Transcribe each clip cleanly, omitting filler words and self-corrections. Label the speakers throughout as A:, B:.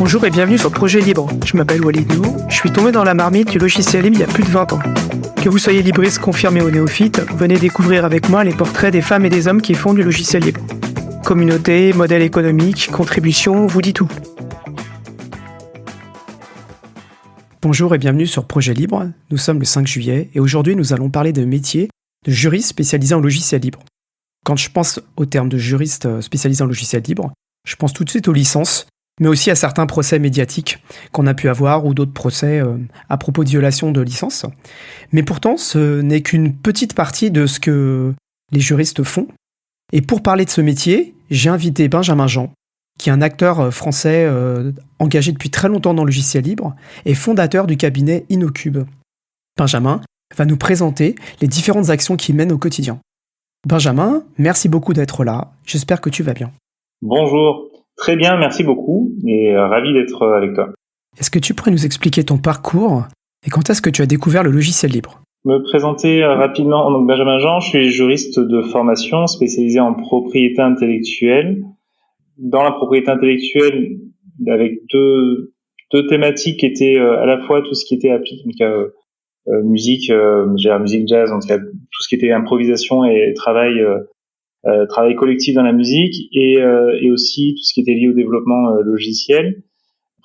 A: Bonjour et bienvenue sur Projet Libre. Je m'appelle Walid Nou, je suis tombé dans la marmite du logiciel libre il y a plus de 20 ans. Que vous soyez libriste confirmé ou néophyte, venez découvrir avec moi les portraits des femmes et des hommes qui font du logiciel libre. Communauté, modèle économique, contribution, vous dit tout. Bonjour et bienvenue sur Projet Libre. Nous sommes le 5 juillet et aujourd'hui nous allons parler de métier de juriste spécialisé en logiciel libre. Quand je pense au terme de juriste spécialisé en logiciel libre, je pense tout de suite aux licences, mais aussi à certains procès médiatiques qu'on a pu avoir ou d'autres procès à propos de violation de licences. Mais pourtant, ce n'est qu'une petite partie de ce que les juristes font. Et pour parler de ce métier, j'ai invité Benjamin Jean, qui est un acteur français engagé depuis très longtemps dans le logiciel libre et fondateur du cabinet InnoCube. Benjamin va nous présenter les différentes actions qu'il mène au quotidien. Benjamin, merci beaucoup d'être là. J'espère que tu vas bien.
B: Bonjour. Très bien, merci beaucoup et ravi d'être avec toi.
A: Est-ce que tu pourrais nous expliquer ton parcours et quand est-ce que tu as découvert le logiciel libre ?
B: Me présenter rapidement, donc Benjamin Jean, je suis juriste de formation spécialisé en propriété intellectuelle. Dans la propriété intellectuelle, avec deux thématiques qui étaient à la fois tout ce qui était appliqué, musique, musique jazz, en tout cas tout ce qui était improvisation et travail collectif dans la musique et aussi tout ce qui était lié au développement logiciel,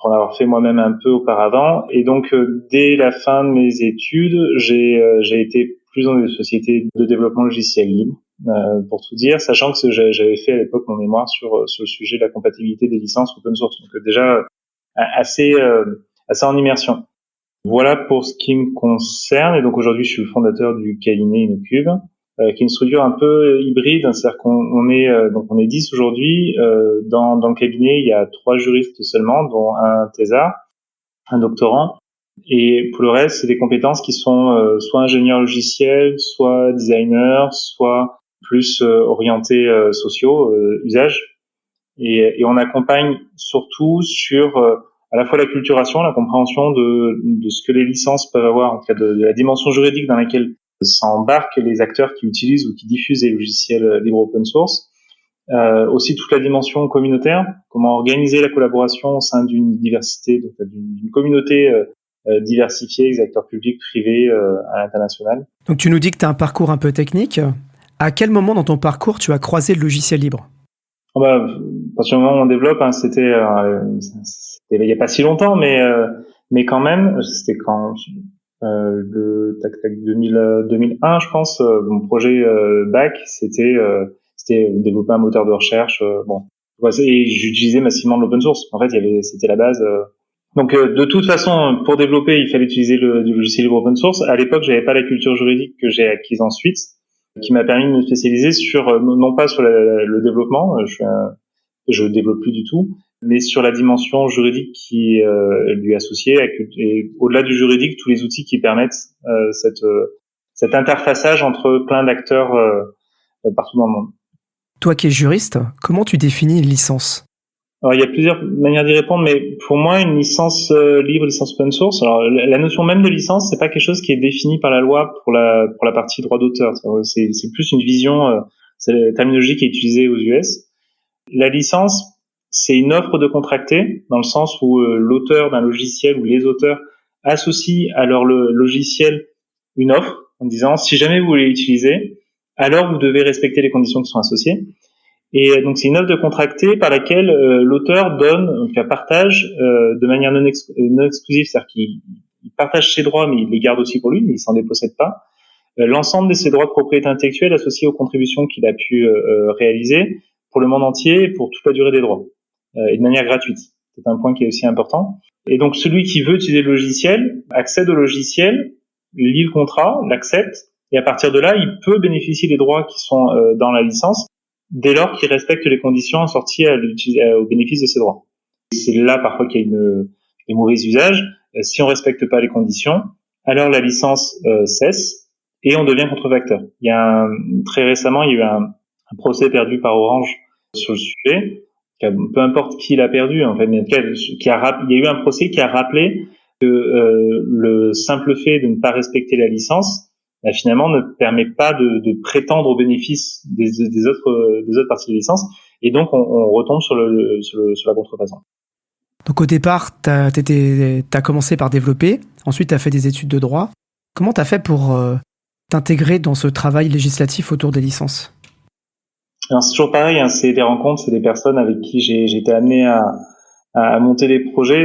B: pour en avoir fait moi-même un peu auparavant. Et donc dès la fin de mes études, j'ai été plus dans des sociétés de développement logiciel libre, pour tout dire, sachant que j'avais fait à l'époque mon mémoire sur le sujet de la compatibilité des licences open source, donc déjà assez en immersion. Voilà pour ce qui me concerne. Et donc aujourd'hui, je suis le fondateur du cabinet InnoCube, qui est une structure un peu hybride, c'est-à-dire qu'on est 10 aujourd'hui. Dans le cabinet, il y a 3 juristes seulement, dont un thésard, un doctorant. Et pour le reste, c'est des compétences qui sont soit ingénieurs logiciels, soit designers, soit plus orientés sociaux, usage. Et on accompagne surtout sur à la fois la culturation, la compréhension de ce que les licences peuvent avoir, en tout cas de la dimension juridique dans laquelle s'embarquent les acteurs qui utilisent ou qui diffusent des logiciels libres open source. Aussi toute la dimension communautaire, comment organiser la collaboration au sein d'une diversité, donc d'une communauté diversifiée, des acteurs publics, privés à l'international.
A: Donc tu nous dis que tu as un parcours un peu technique. À quel moment dans ton parcours tu as croisé le logiciel libre ?
B: À partir du moment où on développe, c'était il n'y a pas si longtemps, mais quand même, c'était quand 2001, je pense. Mon projet bac, c'était développer un moteur de recherche. Et j'utilisais massivement de l'open source. En fait, c'était la base. Donc, de toute façon, pour développer, il fallait utiliser du logiciel libre open source. À l'époque, j'avais pas la culture juridique que j'ai acquise ensuite, qui m'a permis de me spécialiser sur non pas sur le développement, je développe plus du tout, mais sur la dimension juridique qui lui est associée, et au-delà du juridique, tous les outils qui permettent cet interfaçage entre plein d'acteurs partout dans le monde.
A: Toi qui es juriste, comment tu définis une licence ?
B: Alors, il y a plusieurs manières d'y répondre, mais pour moi, une licence libre, licence open source, alors la notion même de licence, c'est pas quelque chose qui est défini par la loi pour la partie droit d'auteur. C'est plus une vision, c'est la terminologie qui est utilisée aux US. La licence, c'est une offre de contracter, dans le sens où l'auteur d'un logiciel ou les auteurs associent à leur logiciel une offre, en disant si jamais vous voulez l'utiliser, alors vous devez respecter les conditions qui sont associées. Et donc c'est une offre de contracter par laquelle l'auteur donne, donc partage de manière non exclusive, c'est-à-dire qu'il partage ses droits, mais il les garde aussi pour lui, mais il s'en dépossède pas. L'ensemble de ses droits de propriété intellectuelle associés aux contributions qu'il a pu réaliser pour le monde entier, pour toute la durée des droits, et de manière gratuite. C'est un point qui est aussi important. Et donc celui qui veut utiliser le logiciel accède au logiciel, lit le contrat, l'accepte, et à partir de là, il peut bénéficier des droits qui sont dans la licence, dès lors qu'il respecte les conditions assorties au bénéfice de ces droits. C'est là parfois qu'il y a des mauvais usages. Si on respecte pas les conditions, alors la licence cesse et on devient contrefacteur. Très récemment, il y a eu un procès perdu par Orange sur le sujet. Peu importe qui l'a perdu, en fait, mais il y a eu un procès qui a rappelé que le simple fait de ne pas respecter la licence finalement ne permet pas de prétendre aux bénéfices des autres parties de licence, et donc on retombe sur la contrefaçon.
A: Donc au départ, t'as commencé par développer, ensuite t'as fait des études de droit. Comment t'as fait pour t'intégrer dans ce travail législatif autour des licences?
B: Alors c'est toujours pareil, hein, c'est des rencontres, c'est des personnes avec qui j'ai été amené à monter des projets.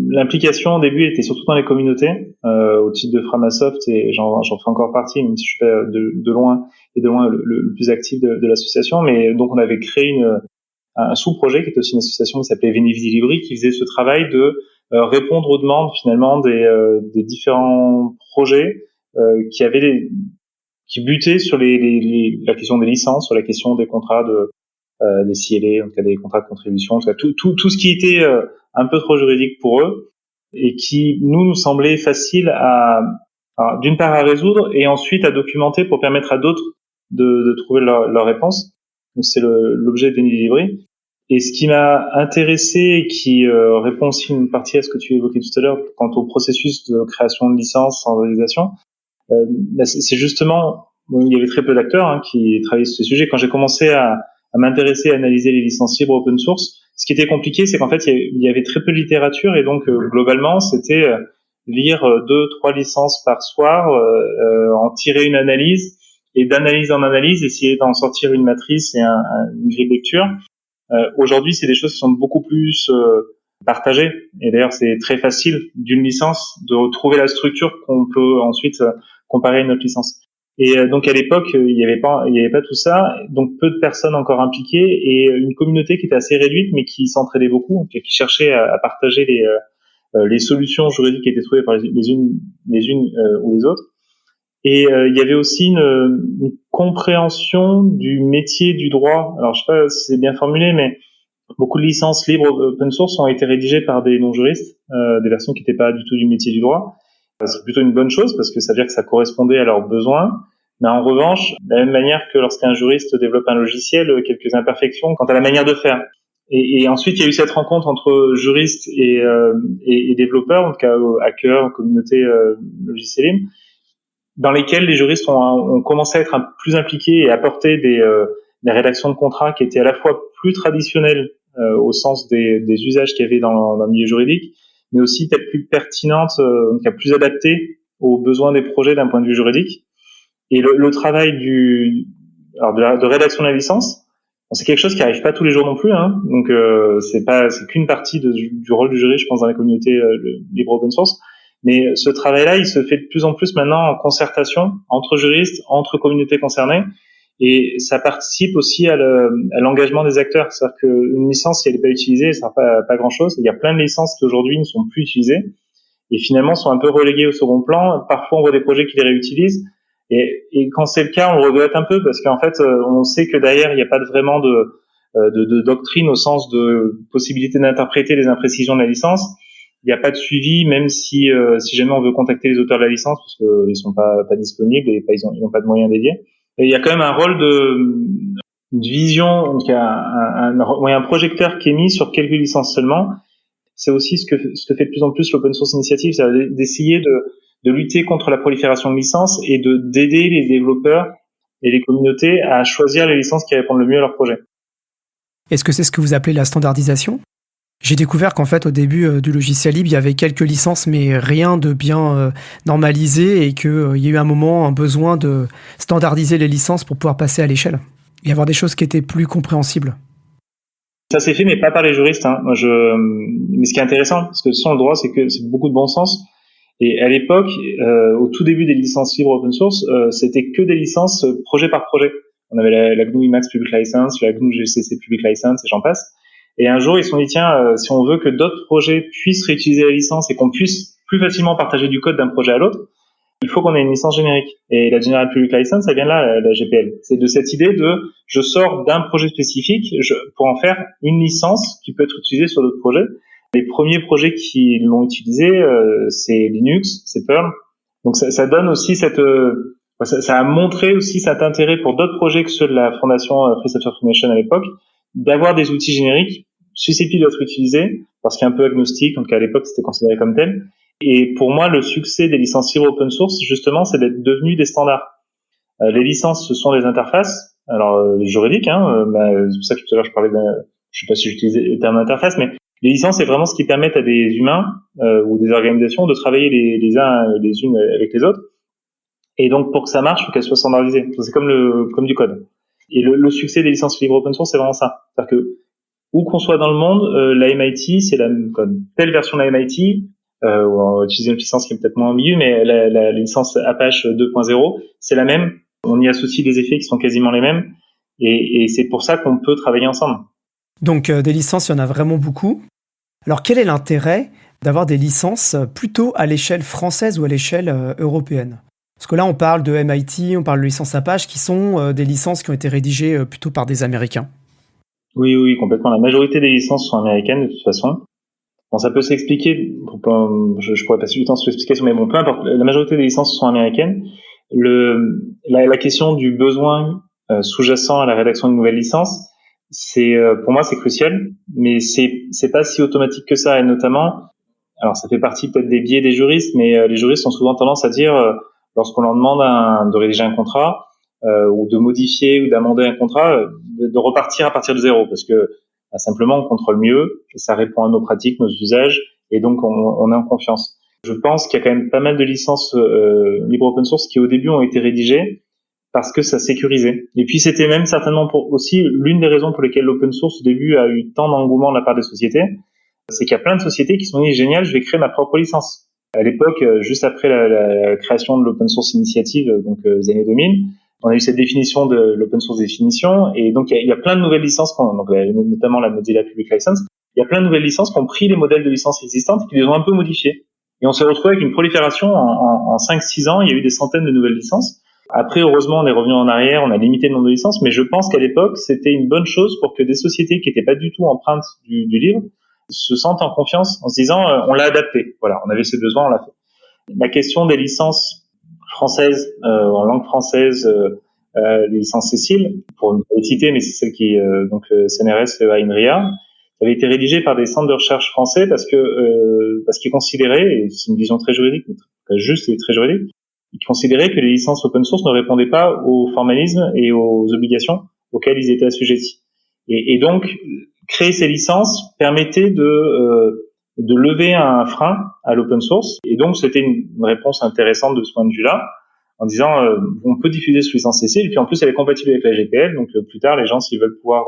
B: L'implication au début était surtout dans les communautés, au titre de Framasoft, et j'en fais encore partie, même si je suis de loin le plus actif de l'association. Mais donc on avait créé un sous-projet qui était aussi une association qui s'appelait Veni Vidi Libri, qui faisait ce travail de répondre aux demandes finalement des différents projets qui butaient sur la question des licences, sur la question des contrats des CLA, donc des contrats de contribution, tout ce qui était un peu trop juridique pour eux et qui nous semblait facile d'une part à résoudre et ensuite à documenter pour permettre à d'autres de trouver leur réponse. Donc c'est l'objet de Veni Vidi Libri. Et ce qui m'a intéressé et qui répond aussi une partie à ce que tu évoquais tout à l'heure quant au processus de création de licences, standardisation, c'est justement, il y avait très peu d'acteurs qui travaillaient sur ces sujets. Quand j'ai commencé à m'intéresser à analyser les licences libres open source, ce qui était compliqué, c'est qu'en fait, il y avait très peu de littérature et donc globalement, c'était lire 2-3 licences par soir, en tirer une analyse et d'analyse en analyse, essayer d'en sortir une matrice et une grille de lecture. Aujourd'hui, c'est des choses qui sont beaucoup plus partagées. Et d'ailleurs, c'est très facile d'une licence de retrouver la structure qu'on peut ensuite comparer à une autre licence. Et donc à l'époque, il y avait pas tout ça, donc peu de personnes encore impliquées et une communauté qui était assez réduite, mais qui s'entraidait beaucoup, qui cherchait à partager les solutions juridiques qui étaient trouvées par les unes ou les autres. Et il y avait aussi une compréhension du métier du droit. Alors je sais pas si c'est bien formulé, mais beaucoup de licences libres open source ont été rédigées par des non-juristes, des versions qui n'étaient pas du tout du métier du droit. C'est plutôt une bonne chose parce que ça veut dire que ça correspondait à leurs besoins. Mais en revanche, de la même manière que lorsqu'un juriste développe un logiciel, quelques imperfections quant à la manière de faire. Et ensuite, il y a eu cette rencontre entre juristes et développeurs, en tout cas hackers, communauté logiciel libre, dans lesquels les juristes ont commencé à être plus impliqués et apporter des rédactions de contrats qui étaient à la fois plus traditionnelles au sens des usages qu'il y avait dans le milieu juridique, mais aussi peut-être plus pertinentes, plus adaptées aux besoins des projets d'un point de vue juridique. Et le travail de rédaction de la licence, c'est quelque chose qui arrive pas tous les jours non plus, hein. Donc c'est qu'une partie du rôle du juriste, je pense, dans les communautés libre open source. Mais ce travail-là, il se fait de plus en plus maintenant en concertation entre juristes, entre communautés concernées, et ça participe aussi à l'engagement des acteurs. C'est-à-dire qu'une licence, si elle n'est pas utilisée, elle ne sert pas grand-chose. Il y a plein de licences qui aujourd'hui ne sont plus utilisées et finalement sont un peu reléguées au second plan. Parfois, on voit des projets qui les réutilisent. Et quand c'est le cas, on le regrette un peu parce qu'en fait, on sait que derrière, il n'y a pas vraiment de doctrine au sens de possibilité d'interpréter les imprécisions de la licence. Il n'y a pas de suivi, même si jamais on veut contacter les auteurs de la licence, parce qu'ils sont pas disponibles et ils n'ont pas de moyens dédiés. Et il y a quand même un rôle une vision, donc il y a un projecteur qui est mis sur quelques licences seulement. C'est aussi ce que fait de plus en plus l'open source initiative, c'est d'essayer de lutter contre la prolifération de licences et d'aider les développeurs et les communautés à choisir les licences qui répondent le mieux à leur projet.
A: Est-ce que c'est ce que vous appelez la standardisation ? J'ai découvert qu'en fait, au début du logiciel libre, il y avait quelques licences, mais rien de bien normalisé et qu'il y a eu un moment un besoin de standardiser les licences pour pouvoir passer à l'échelle et avoir des choses qui étaient plus compréhensibles.
B: Ça s'est fait, mais pas par les juristes. Mais ce qui est intéressant, parce que sans le droit, c'est que c'est beaucoup de bon sens. Et à l'époque, au tout début des licences libres open source, c'était que des licences projet par projet. On avait la GNU Emacs Public License, la GNU GCC Public License, et j'en passe. Et un jour, ils se sont dit, tiens, si on veut que d'autres projets puissent réutiliser la licence et qu'on puisse plus facilement partager du code d'un projet à l'autre, il faut qu'on ait une licence générique. Et la General Public License, ça vient là, la GPL. C'est de cette idée je sors d'un projet spécifique pour en faire une licence qui peut être utilisée sur d'autres projets. Les premiers projets qui l'ont utilisé, c'est Linux, c'est Perl. Donc ça donne aussi ça a montré aussi cet intérêt pour d'autres projets que ceux de la fondation Free Software Foundation à l'époque, d'avoir des outils génériques susceptibles d'être utilisés, parce qu'il est un peu agnostique, donc à l'époque c'était considéré comme tel. Et pour moi, le succès des licences libres open source, justement, c'est d'être devenus des standards. Les licences, ce sont des interfaces, alors juridiques, c'est pour ça que tout à l'heure je parlais je sais pas si j'utilisais le terme interface, mais Les licences, c'est vraiment ce qui permet à des humains ou des organisations de travailler les uns les unes avec les autres. Et donc, pour que ça marche, il faut qu'elles soient standardisées. C'est comme du code. Et le succès des licences libres open source, c'est vraiment ça. C'est-à-dire que où qu'on soit dans le monde, la MIT, c'est la comme telle version de la MIT, on va utiliser une licence qui est peut-être moins ambiguë, mais la licence Apache 2.0, c'est la même. On y associe des effets qui sont quasiment les mêmes. Et c'est pour ça qu'on peut travailler ensemble.
A: Donc des licences, il y en a vraiment beaucoup. Alors quel est l'intérêt d'avoir des licences plutôt à l'échelle française ou à l'échelle européenne? Parce que là, on parle de MIT, on parle de licences Apache, qui sont des licences qui ont été rédigées plutôt par des Américains.
B: Oui, complètement. La majorité des licences sont américaines, de toute façon. Bon, ça peut s'expliquer, je pourrais passer du temps sur l'explication, mais bon, peu importe. La majorité des licences sont américaines. La question du besoin sous-jacent à la rédaction d'une nouvelle licence, pour moi, c'est crucial, mais c'est pas si automatique que ça, et notamment, alors ça fait partie peut-être des biais des juristes, mais les juristes ont souvent tendance à dire, lorsqu'on leur demande de rédiger un contrat, ou de modifier ou d'amender un contrat, de repartir à partir de zéro, parce que simplement on contrôle mieux, ça répond à nos pratiques, nos usages, et donc on est en confiance. Je pense qu'il y a quand même pas mal de licences libre open source qui au début ont été rédigées parce que ça sécurisait. Et puis c'était même certainement aussi l'une des raisons pour lesquelles l'open source au début a eu tant d'engouement de la part des sociétés, c'est qu'il y a plein de sociétés qui se sont dit génial, je vais créer ma propre licence. À l'époque, juste après la création de l'open source initiative, donc les années 2000, on a eu cette définition de l'open source définition, et donc il y a plein de nouvelles licences, notamment la Mozilla Public License. Il y a plein de nouvelles licences qui ont pris les modèles de licences existantes et qui les ont un peu modifiés. Et on s'est retrouvé avec une prolifération en 5-6 ans. Il y a eu des centaines de nouvelles licences. Après, heureusement, on est revenu en arrière, on a limité le nombre de licences, mais je pense qu'à l'époque, c'était une bonne chose pour que des sociétés qui n'étaient pas du tout empreintes du livre se sentent en confiance en se disant on l'a adapté. Voilà, on avait ce besoin, on l'a fait. La question des licences françaises en langue française, les licences Cécile, pour ne pas les citer, mais c'est celle qui donc CNRS à INRIA, ça avait été rédigé par des centres de recherche français parce qu'ils considéraient, et c'est une vision très juridique, très juste et très juridique, ils considéraient que les licences open source ne répondaient pas au formalisme et aux obligations auxquelles ils étaient assujettis. Et donc, créer ces licences permettait de lever un frein à l'open source. Et donc, c'était une réponse intéressante de ce point de vue-là, en disant on peut diffuser sous licence CC, et puis en plus, elle est compatible avec la GPL. Donc, plus tard, les gens, s'ils veulent pouvoir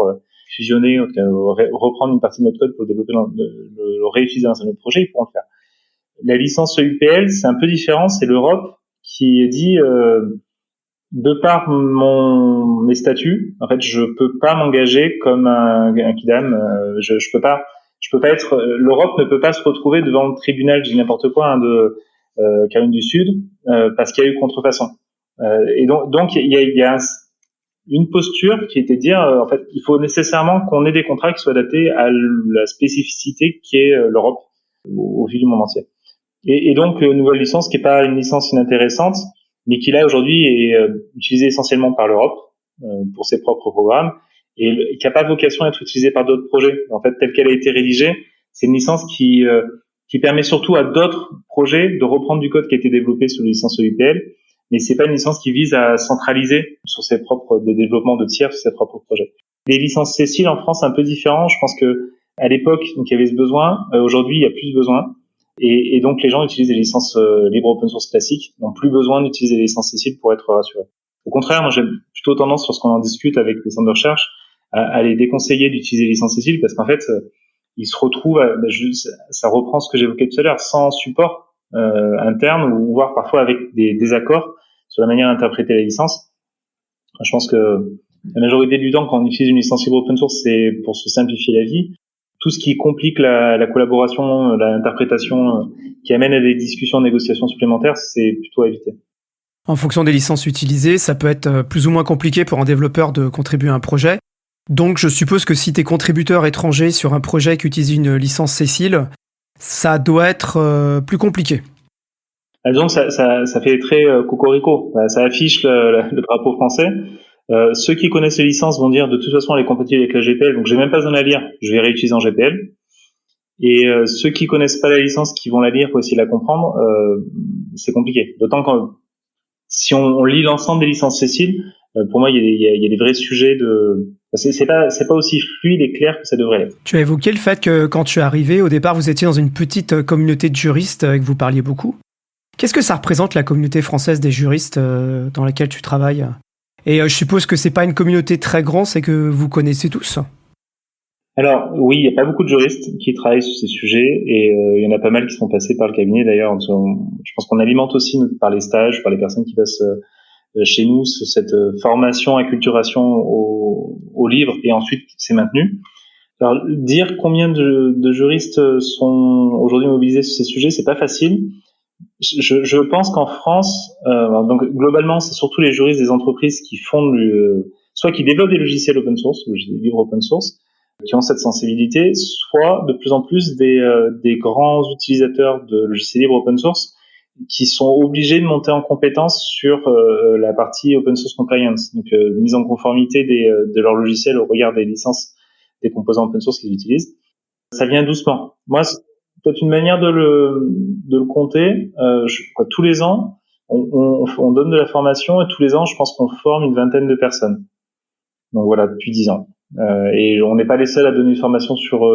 B: fusionner, reprendre une partie de notre code pour développer le réutiliser dans un autre projet, ils pourront le faire. La licence EUPL, c'est un peu différent, c'est l'Europe qui dit de par mes statuts, en fait, je peux pas m'engager comme un kidam. Je peux pas être. L'Europe ne peut pas se retrouver devant le tribunal, je dis n'importe quoi, de Caroline du Sud, parce qu'il y a eu contrefaçon. Et donc il y a une posture qui était de dire, en fait, il faut nécessairement qu'on ait des contrats qui soient adaptés à la spécificité qui est l'Europe au vu du monde entier. Et donc, nouvelle licence qui est pas une licence inintéressante, mais qui là aujourd'hui est utilisée essentiellement par l'Europe pour ses propres programmes et qui n'a pas vocation à être utilisée par d'autres projets. En fait, telle qu'elle a été rédigée, c'est une licence qui permet surtout à d'autres projets de reprendre du code qui a été développé sous la licence EUPL, mais c'est pas une licence qui vise à centraliser sur ses propres des développements de tiers sur ses propres projets. Les licences Cécile en France, c'est un peu différent. Je pense que à l'époque, donc il y avait ce besoin. Aujourd'hui, il y a plus besoin. Et donc les gens utilisent des licences libre open source classiques, n'ont plus besoin d'utiliser les licences Cécile pour être rassurés. Au contraire, moi j'ai plutôt tendance, lorsqu'on en discute avec les centres de recherche, à les déconseiller d'utiliser les licences Cécile parce qu'en fait, ils se retrouvent, ça reprend ce que j'évoquais tout à l'heure, sans support interne ou voire parfois avec des désaccords sur la manière d'interpréter les licences. Je pense que la majorité du temps, quand on utilise une licence libre open source, c'est pour se simplifier la vie. Tout ce qui complique la collaboration, l'interprétation, qui amène à des discussions, négociations supplémentaires, c'est plutôt à éviter.
A: En fonction des licences utilisées, ça peut être plus ou moins compliqué pour un développeur de contribuer à un projet. Donc je suppose que si tu es contributeur étranger sur un projet qui utilise une licence Cécile, ça doit être plus compliqué.
B: Donc ça fait très cocorico, ça affiche le drapeau français. Ceux qui connaissent les licences vont dire de toute façon elle est compatible avec la GPL, donc j'ai même pas besoin de la lire, je vais réutiliser en GPL. Et ceux qui connaissent pas la licence, qui vont la lire pour essayer de la comprendre, c'est compliqué. D'autant que si on lit l'ensemble des licences Cécile, Pour moi, il y a des vrais sujets c'est pas aussi fluide et clair que ça devrait l'être.
A: Tu as évoqué le fait que quand tu es arrivé, au départ, vous étiez dans une petite communauté de juristes et que vous parliez beaucoup. Qu'est-ce que ça représente, la communauté française des juristes dans laquelle tu travailles ? Et je suppose que c'est pas une communauté très grande, c'est que vous connaissez tous.
B: Alors oui, il n'y a pas beaucoup de juristes qui travaillent sur ces sujets et il y en a pas mal qui sont passés par le cabinet d'ailleurs. Je pense qu'on alimente aussi par les stages, par les personnes qui passent chez nous cette formation, acculturation au livre et ensuite c'est maintenu. Alors dire combien de juristes sont aujourd'hui mobilisés sur ces sujets, c'est pas facile. Je pense qu'en France, donc globalement, c'est surtout les juristes des entreprises qui font soit qui développent des logiciels open source, des livres open source, qui ont cette sensibilité, soit de plus en plus des grands utilisateurs de logiciels libres open source qui sont obligés de monter en compétence sur la partie open source compliance, donc mise en conformité de leur logiciel au regard des licences des composants open source qu'ils utilisent. Ça vient doucement. Moi, c'est peut-être une manière de le compter. Tous les ans, on donne de la formation et tous les ans, je pense qu'on forme une vingtaine de personnes. Donc voilà, depuis 10 ans. Et on n'est pas les seuls à donner une formation sur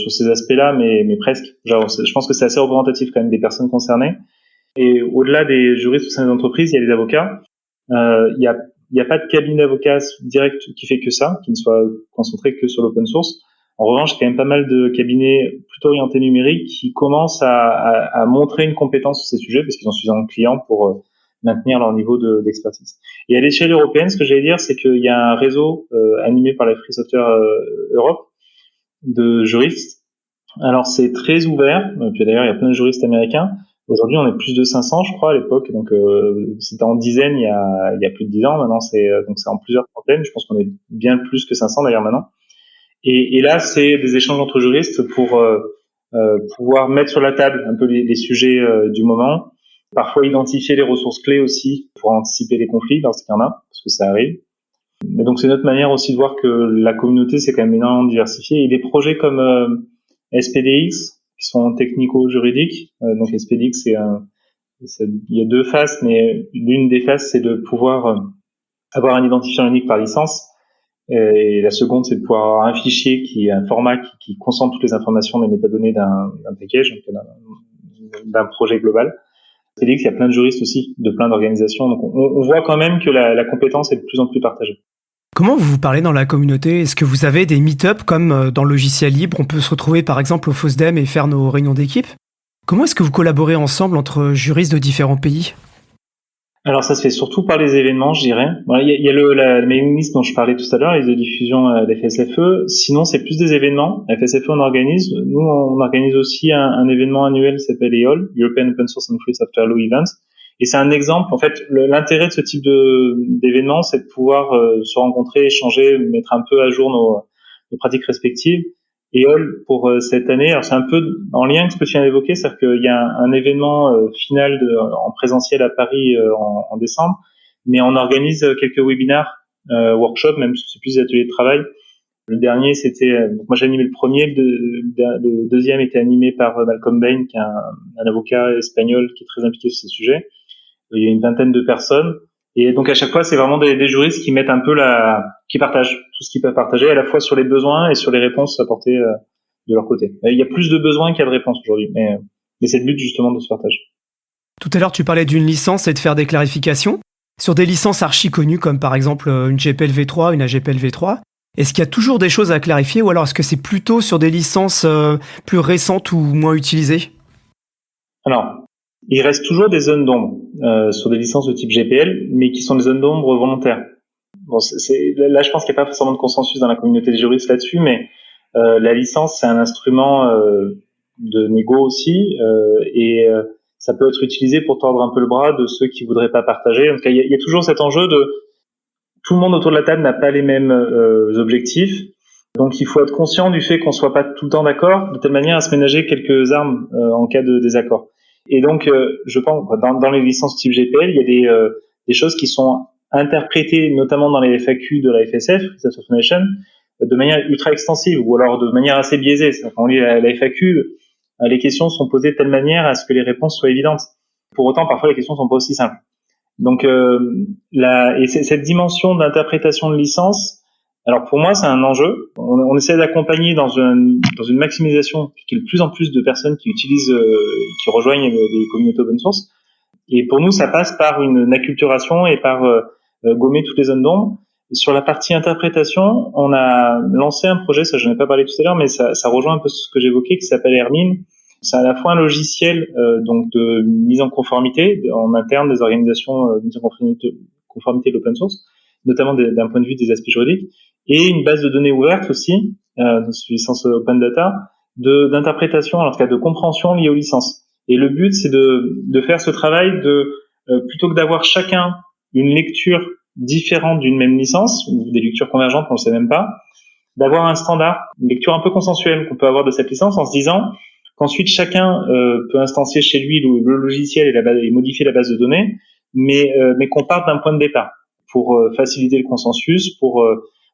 B: ces aspects-là, mais presque. Je pense que c'est assez représentatif quand même des personnes concernées. Et au-delà des juristes au sein des entreprises, il y a les avocats. Il y a pas de cabinet d'avocats direct qui fait que ça, qui ne soit concentré que sur l'open source. En revanche, il y a quand même pas mal de cabinets plutôt orientés numériques qui commencent à montrer une compétence sur ces sujets parce qu'ils ont suffisamment de clients pour maintenir leur niveau d'expertise. Et à l'échelle européenne, ce que j'allais dire, c'est qu'il y a un réseau animé par la Free Software Europe de juristes. Alors c'est très ouvert. Puis d'ailleurs, il y a plein de juristes américains. Aujourd'hui, on est plus de 500, je crois, à l'époque. Donc c'était en dizaines il y a plus de 10 ans. Maintenant, c'est en plusieurs centaines. Je pense qu'on est bien plus que 500 d'ailleurs maintenant. Et là, c'est des échanges entre juristes pour pouvoir mettre sur la table un peu les sujets du moment. Parfois identifier les ressources clés aussi pour anticiper les conflits lorsqu'il y en a, parce que ça arrive. Mais donc c'est notre manière aussi de voir que la communauté c'est quand même énormément diversifiée. Et des projets comme SPDX qui sont technico-juridiques. Donc SPDX il y a deux faces, mais l'une des faces c'est de pouvoir avoir un identifiant unique par licence. Et la seconde, c'est de pouvoir avoir un fichier qui est un format qui concentre toutes les informations des métadonnées d'un package, donc d'un projet global. C'est-à-dire qu'il y a plein de juristes aussi, de plein d'organisations. Donc on voit quand même que la compétence est de plus en plus partagée.
A: Comment vous vous parlez dans la communauté ? Est-ce que vous avez des meet-up comme dans le logiciel libre ? On peut se retrouver par exemple au FOSDEM et faire nos réunions d'équipe. Comment est-ce que vous collaborez ensemble entre juristes de différents pays ?
B: Alors ça se fait surtout par les événements, je dirais. Il y a la mailing list dont je parlais tout à l'heure, les diffusions d'FSFE. Sinon, c'est plus des événements. FSFE, on organise. Nous, on organise aussi un événement annuel qui s'appelle EOL, European Open Source and Free Software Law Event. Et c'est un exemple. En fait, l'intérêt de ce type d'événement, c'est de pouvoir se rencontrer, échanger, mettre un peu à jour nos pratiques respectives. EOL pour cette année, alors c'est un peu en lien avec ce que tu viens d'évoquer, c'est-à-dire qu'il y a un événement final en présentiel à Paris en décembre, mais on organise quelques webinars, workshops, même si c'est plus des ateliers de travail. Le dernier, moi j'ai animé le premier, le deuxième était animé par Malcolm Bain, qui est un avocat espagnol qui est très impliqué sur ces sujets. Il y a une vingtaine de personnes. Et donc à chaque fois, c'est vraiment des juristes qui mettent un peu qui partagent tout ce qu'ils peuvent partager, à la fois sur les besoins et sur les réponses apportées de leur côté. Il y a plus de besoins qu'il y a de réponses aujourd'hui, mais c'est le but justement de ce partage.
A: Tout à l'heure, tu parlais d'une licence et de faire des clarifications. Sur des licences archi connues comme par exemple une GPL v3, une AGPL v3, est-ce qu'il y a toujours des choses à clarifier ou alors est-ce que c'est plutôt sur des licences plus récentes ou moins utilisées ?
B: Alors, il reste toujours des zones d'ombre sur des licences de type GPL, mais qui sont des zones d'ombre volontaires. Bon, là, je pense qu'il n'y a pas forcément de consensus dans la communauté des juristes là-dessus, mais la licence, c'est un instrument de négo aussi, et ça peut être utilisé pour tordre un peu le bras de ceux qui voudraient pas partager. Donc, il y a toujours cet enjeu de tout le monde autour de la table n'a pas les mêmes objectifs. Donc, il faut être conscient du fait qu'on soit pas tout le temps d'accord, de telle manière à se ménager quelques armes en cas de désaccord. Et donc, je pense, dans les licences type GPL, il y a des choses qui sont interprétées, notamment dans les FAQ de la FSF, Freedom Information, de manière ultra extensive, ou alors de manière assez biaisée. Quand on lit la FAQ, les questions sont posées de telle manière à ce que les réponses soient évidentes. Pour autant, parfois, les questions sont pas aussi simples. Donc cette dimension d'interprétation de licence, alors pour moi c'est un enjeu. On essaie d'accompagner dans une maximisation qu'il y ait de plus en plus de personnes qui utilisent, qui rejoignent les communautés open source. Et pour nous ça passe par une acculturation et par gommer toutes les zones d'ombre. Sur la partie interprétation, on a lancé un projet, ça je n'en ai pas parlé tout à l'heure, mais ça rejoint un peu ce que j'évoquais, qui s'appelle Hermine. C'est à la fois un logiciel donc de mise en conformité en interne des organisations de mise en conformité de l'open source, notamment d'un point de vue des aspects juridiques, et une base de données ouverte aussi, sous licence open data, d'interprétation, en tout cas de compréhension liée aux licences. Et le but, c'est de faire ce travail plutôt que d'avoir chacun une lecture différente d'une même licence, ou des lectures convergentes, on ne sait même pas, d'avoir un standard, une lecture un peu consensuelle qu'on peut avoir de cette licence en se disant qu'ensuite chacun peut instancier chez lui le logiciel et modifier la base de données, mais qu'on parte d'un point de départ pour faciliter le consensus, pour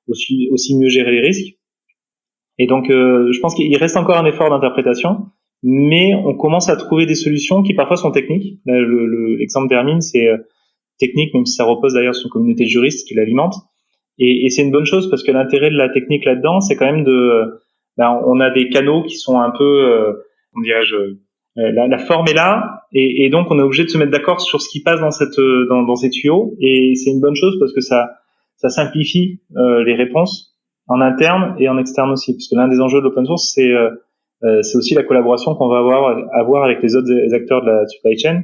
B: aussi mieux gérer les risques. Et donc je pense qu'il reste encore un effort d'interprétation, mais on commence à trouver des solutions qui parfois sont techniques. L'exemple d'Hermine, c'est technique, même si ça repose d'ailleurs sur une communauté de juristes qui l'alimente. Et c'est une bonne chose parce que l'intérêt de la technique là-dedans, c'est quand même on a des canaux qui sont un peu, comment dirais-je, la forme est là, et donc on est obligé de se mettre d'accord sur ce qui passe dans ces tuyaux, et c'est une bonne chose parce que ça simplifie les réponses en interne et en externe aussi, parce que l'un des enjeux de l'open source, c'est aussi la collaboration qu'on va avoir avec les autres acteurs de la supply chain.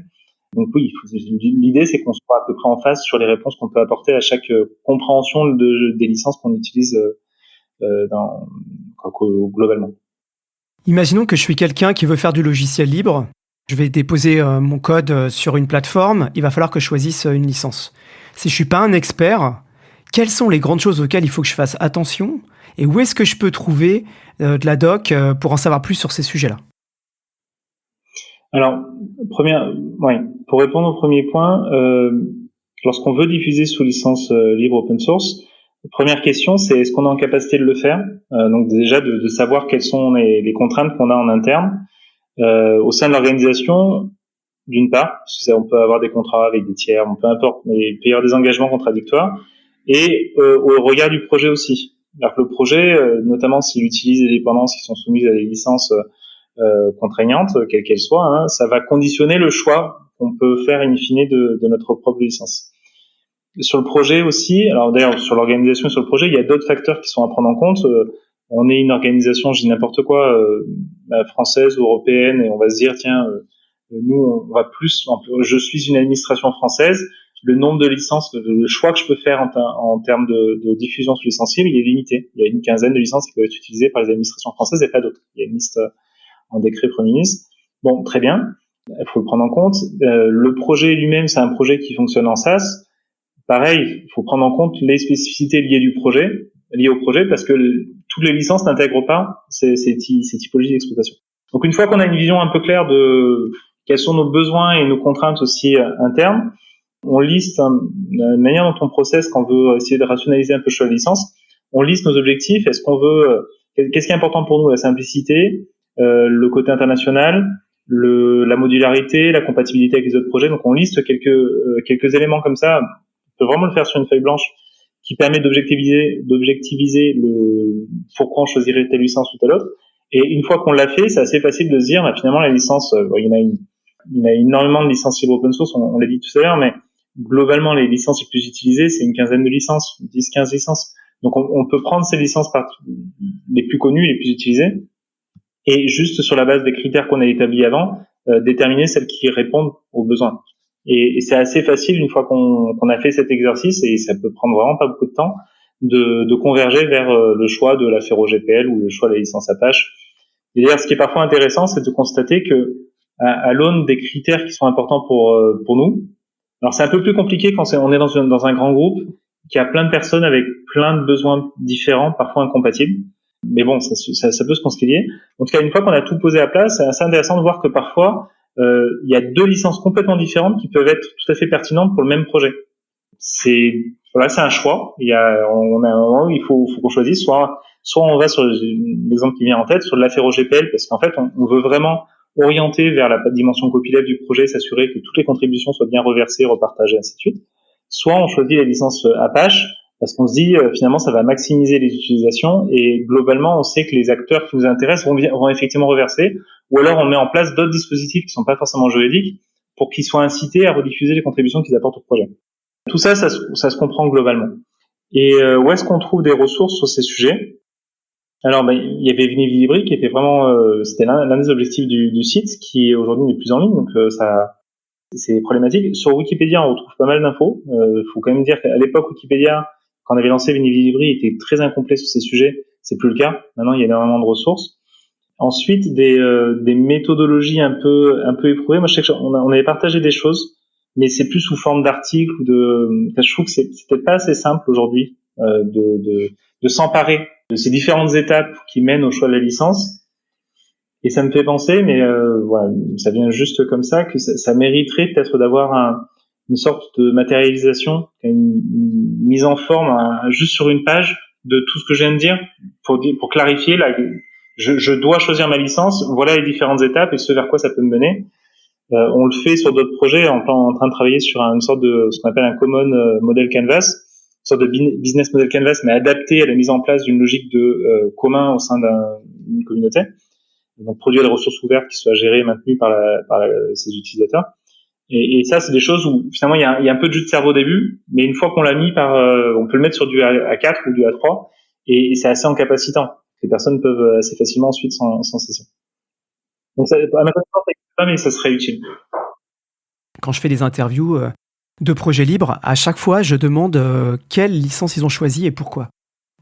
B: Donc oui, l'idée c'est qu'on soit à peu près en phase sur les réponses qu'on peut apporter à chaque compréhension des licences qu'on utilise globalement.
A: Imaginons que je suis quelqu'un qui veut faire du logiciel libre. Je vais déposer mon code sur une plateforme. Il va falloir que je choisisse une licence. Si je suis pas un expert, quelles sont les grandes choses auxquelles il faut que je fasse attention? Et où est-ce que je peux trouver de la doc pour en savoir plus sur ces sujets-là?
B: Alors, pour répondre au premier point, lorsqu'on veut diffuser sous licence libre open source, la première question, c'est est-ce qu'on est en capacité de le faire? Donc déjà de savoir quelles sont les contraintes qu'on a en interne au sein de l'organisation, d'une part, parce que on peut avoir des contrats avec des tiers, peu importe, mais il peut y avoir des engagements contradictoires, et au regard du projet aussi. Alors que le projet, notamment s'il utilise des dépendances qui sont soumises à des licences contraignantes, quelles qu'elles soient, ça va conditionner le choix qu'on peut faire in fine de notre propre licence. Sur le projet aussi, alors d'ailleurs sur l'organisation et sur le projet, il y a d'autres facteurs qui sont à prendre en compte. On est une organisation, je dis n'importe quoi, française ou européenne, et on va se dire tiens, nous on va plus, je suis une administration française, le nombre de licences, le choix que je peux faire en termes de diffusion sous licence libre, il est limité. Il y a une quinzaine de licences qui peuvent être utilisées par les administrations françaises et pas d'autres. Il y a une liste en décret Premier ministre. Bon, très bien, il faut le prendre en compte. Le projet lui-même, c'est un projet qui fonctionne en SaaS. Pareil, il faut prendre en compte les spécificités liées au projet, parce que toutes les licences n'intègrent pas ces typologies d'exploitation. Donc une fois qu'on a une vision un peu claire de quels sont nos besoins et nos contraintes aussi internes, on liste la manière dont on processe quand on veut essayer de rationaliser un peu le choix de licence. On liste nos objectifs. Est-ce qu'on veut, qu'est-ce qui est important pour nous? La simplicité, le côté international, la modularité, la compatibilité avec les autres projets. Donc on liste quelques éléments comme ça. On peut vraiment le faire sur une feuille blanche qui permet d'objectiviser pourquoi on choisirait telle licence ou telle autre. Et une fois qu'on l'a fait, c'est assez facile de se dire, finalement, la licence, il y en a énormément de licences libre open source, on l'a dit tout à l'heure, mais globalement, les licences les plus utilisées, c'est une quinzaine de licences, 10-15 licences. Donc on peut prendre ces licences les plus connues, les plus utilisées, et juste sur la base des critères qu'on a établis avant, déterminer celles qui répondent aux besoins. Et c'est assez facile une fois qu'on a fait cet exercice, et ça peut prendre vraiment pas beaucoup de temps, de converger vers le choix de la Féro GPL ou le choix de la licence Apache. Et d'ailleurs, ce qui est parfois intéressant, c'est de constater que à l'aune des critères qui sont importants pour nous, alors c'est un peu plus compliqué quand on est dans un grand groupe qui a plein de personnes avec plein de besoins différents, parfois incompatibles. Mais bon, ça peut se concilier. En tout cas, une fois qu'on a tout posé à plat, c'est assez intéressant de voir que parfois il y a deux licences complètement différentes qui peuvent être tout à fait pertinentes pour le même projet. C'est un choix. Il faut qu'on choisisse. Soit on va sur l'exemple qui vient en tête, sur de la Féro GPL, parce qu'en fait, on veut vraiment orienter vers la dimension copyleft du projet, s'assurer que toutes les contributions soient bien reversées, repartagées, ainsi de suite. Soit on choisit la licence Apache parce qu'on se dit finalement ça va maximiser les utilisations et globalement on sait que les acteurs qui nous intéressent vont effectivement reverser, ou alors on met en place d'autres dispositifs qui sont pas forcément juridiques pour qu'ils soient incités à rediffuser les contributions qu'ils apportent au projet. Tout ça se comprend globalement. Et où est-ce qu'on trouve des ressources sur ces sujets? Alors, il y avait Vini Vici Libri qui était vraiment, c'était l'un des objectifs du site, qui aujourd'hui n'est plus en ligne, donc c'est problématique. Sur Wikipédia, on retrouve pas mal d'infos. Faut quand même dire qu'à l'époque, Wikipédia, quand on avait lancé Vini Vici Libri, était très incomplet sur ces sujets. C'est plus le cas. Maintenant, il y a énormément de ressources. Ensuite, des méthodologies un peu éprouvées. Moi, je sais qu'on avait partagé des choses, mais c'est plus sous forme d'articles ou je trouve que c'est peut-être pas assez simple aujourd'hui de s'emparer de ces différentes étapes qui mènent au choix de la licence. Et ça me fait penser, mais voilà, ça vient juste comme ça, que ça mériterait peut-être d'avoir une sorte de matérialisation, une mise en forme juste sur une page de tout ce que je viens de dire, pour clarifier. Là, je dois choisir ma licence, voilà les différentes étapes et ce vers quoi ça peut me mener. On le fait sur d'autres projets, en train de travailler sur une sorte de ce qu'on appelle un common model canvas, sorte de business model canvas, mais adapté à la mise en place d'une logique de commun au sein d'une communauté. Donc produire des ressources ouvertes qui soient gérées et maintenues par ses utilisateurs. Et ça, c'est des choses où finalement il y a un peu de jus de cerveau au début, mais une fois qu'on l'a mis on peut le mettre sur du A4 ou du A3, et c'est assez encapacitant. Les personnes peuvent assez facilement ensuite s'en saisir. Donc ça, à ma connaissance, pas, mais ça serait utile.
A: Quand je fais des interviews de projets libres, à chaque fois, je demande quelle licence ils ont choisi et pourquoi.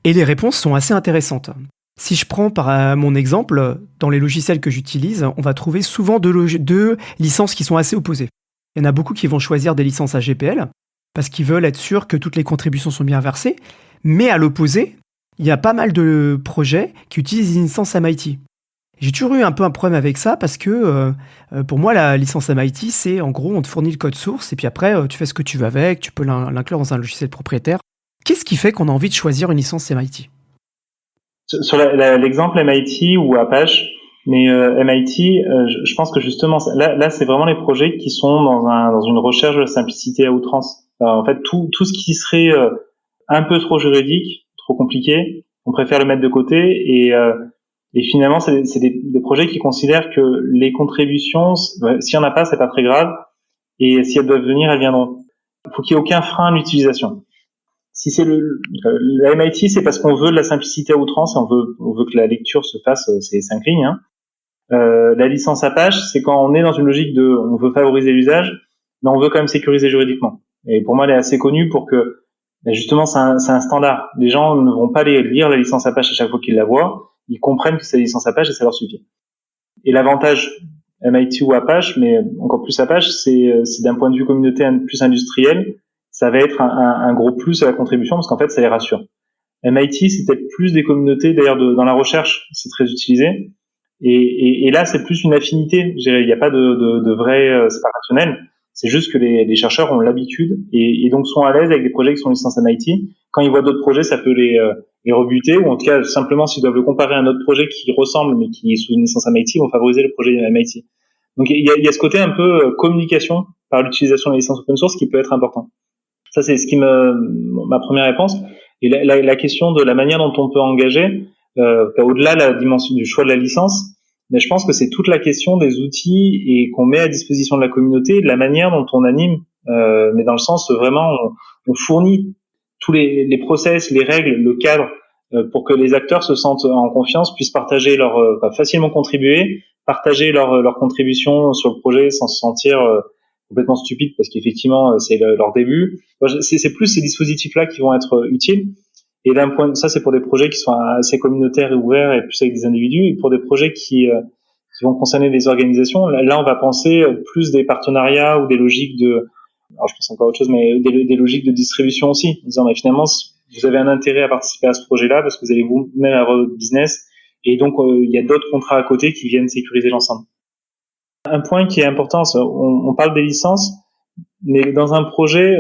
A: Et les réponses sont assez intéressantes. Si je prends par mon exemple, dans les logiciels que j'utilise, on va trouver souvent deux licences qui sont assez opposées. Il y en a beaucoup qui vont choisir des licences AGPL, parce qu'ils veulent être sûrs que toutes les contributions sont bien versées, mais à l'opposé, il y a pas mal de projets qui utilisent une licence MIT. J'ai toujours eu un peu un problème avec ça parce que pour moi, la licence MIT, c'est en gros, on te fournit le code source et puis après, tu fais ce que tu veux avec, tu peux l'inclure dans un logiciel propriétaire. Qu'est-ce qui fait qu'on a envie de choisir une licence MIT ?
B: Sur l'exemple MIT ou Apache, mais MIT, je pense que justement, là, c'est vraiment les projets qui sont dans une recherche de la simplicité à outrance. Alors, en fait, tout ce qui serait un peu trop juridique, trop compliqué, on préfère le mettre de côté et finalement, c'est des projets qui considèrent que les contributions, s'il y en a pas, c'est pas très grave, et si elles doivent venir, elles viendront. Il faut qu'il y ait aucun frein à l'utilisation. Si c'est la MIT, c'est parce qu'on veut de la simplicité à outrance, on veut que la lecture se fasse, c'est 5 lignes. Hein. La licence Apache, c'est quand on est dans une logique on veut favoriser l'usage, mais on veut quand même sécuriser juridiquement. Et pour moi, elle est assez connue pour que, justement, c'est un standard. Les gens ne vont pas lire la licence Apache à chaque fois qu'ils la voient. Ils comprennent que c'est la licence Apache et ça leur suffit. Et l'avantage MIT ou Apache, mais encore plus Apache, c'est d'un point de vue communauté plus industriel, ça va être un gros plus à la contribution parce qu'en fait, ça les rassure. MIT, c'est peut-être plus des communautés, d'ailleurs, dans la recherche, c'est très utilisé. Et là, c'est plus une affinité. Il n'y a pas de vrai, c'est pas rationnel. C'est juste que les chercheurs ont l'habitude et donc sont à l'aise avec des projets qui sont licence MIT. Quand ils voient d'autres projets, ça peut les rebuter, ou en tout cas, simplement, s'ils doivent le comparer à un autre projet qui ressemble, mais qui est sous une licence MIT, ils vont favoriser le projet MIT. Donc, il y a ce côté un peu communication par l'utilisation de la licence open source qui peut être important. Ça, c'est ma première réponse. Et la question de la manière dont on peut engager, au-delà de la dimension du choix de la licence, mais je pense que c'est toute la question des outils et qu'on met à disposition de la communauté, de la manière dont on anime, mais dans le sens vraiment, on fournit tous les process, les règles, le cadre, pour que les acteurs se sentent en confiance, puissent partager facilement contribuer, partager leur contribution sur le projet sans se sentir complètement stupide parce qu'effectivement c'est leur début. C'est plus ces dispositifs-là qui vont être utiles. Et ça c'est pour des projets qui sont assez communautaires et ouverts et plus avec des individus. Et pour des projets qui vont concerner des organisations, là on va penser plus des partenariats ou des logiques alors je pense encore à autre chose, mais des logiques de distribution aussi. En disant, finalement, vous avez un intérêt à participer à ce projet-là parce que vous allez vous-même avoir votre business. Et donc, il y a d'autres contrats à côté qui viennent sécuriser l'ensemble. Un point qui est important, on parle des licences, mais dans un projet,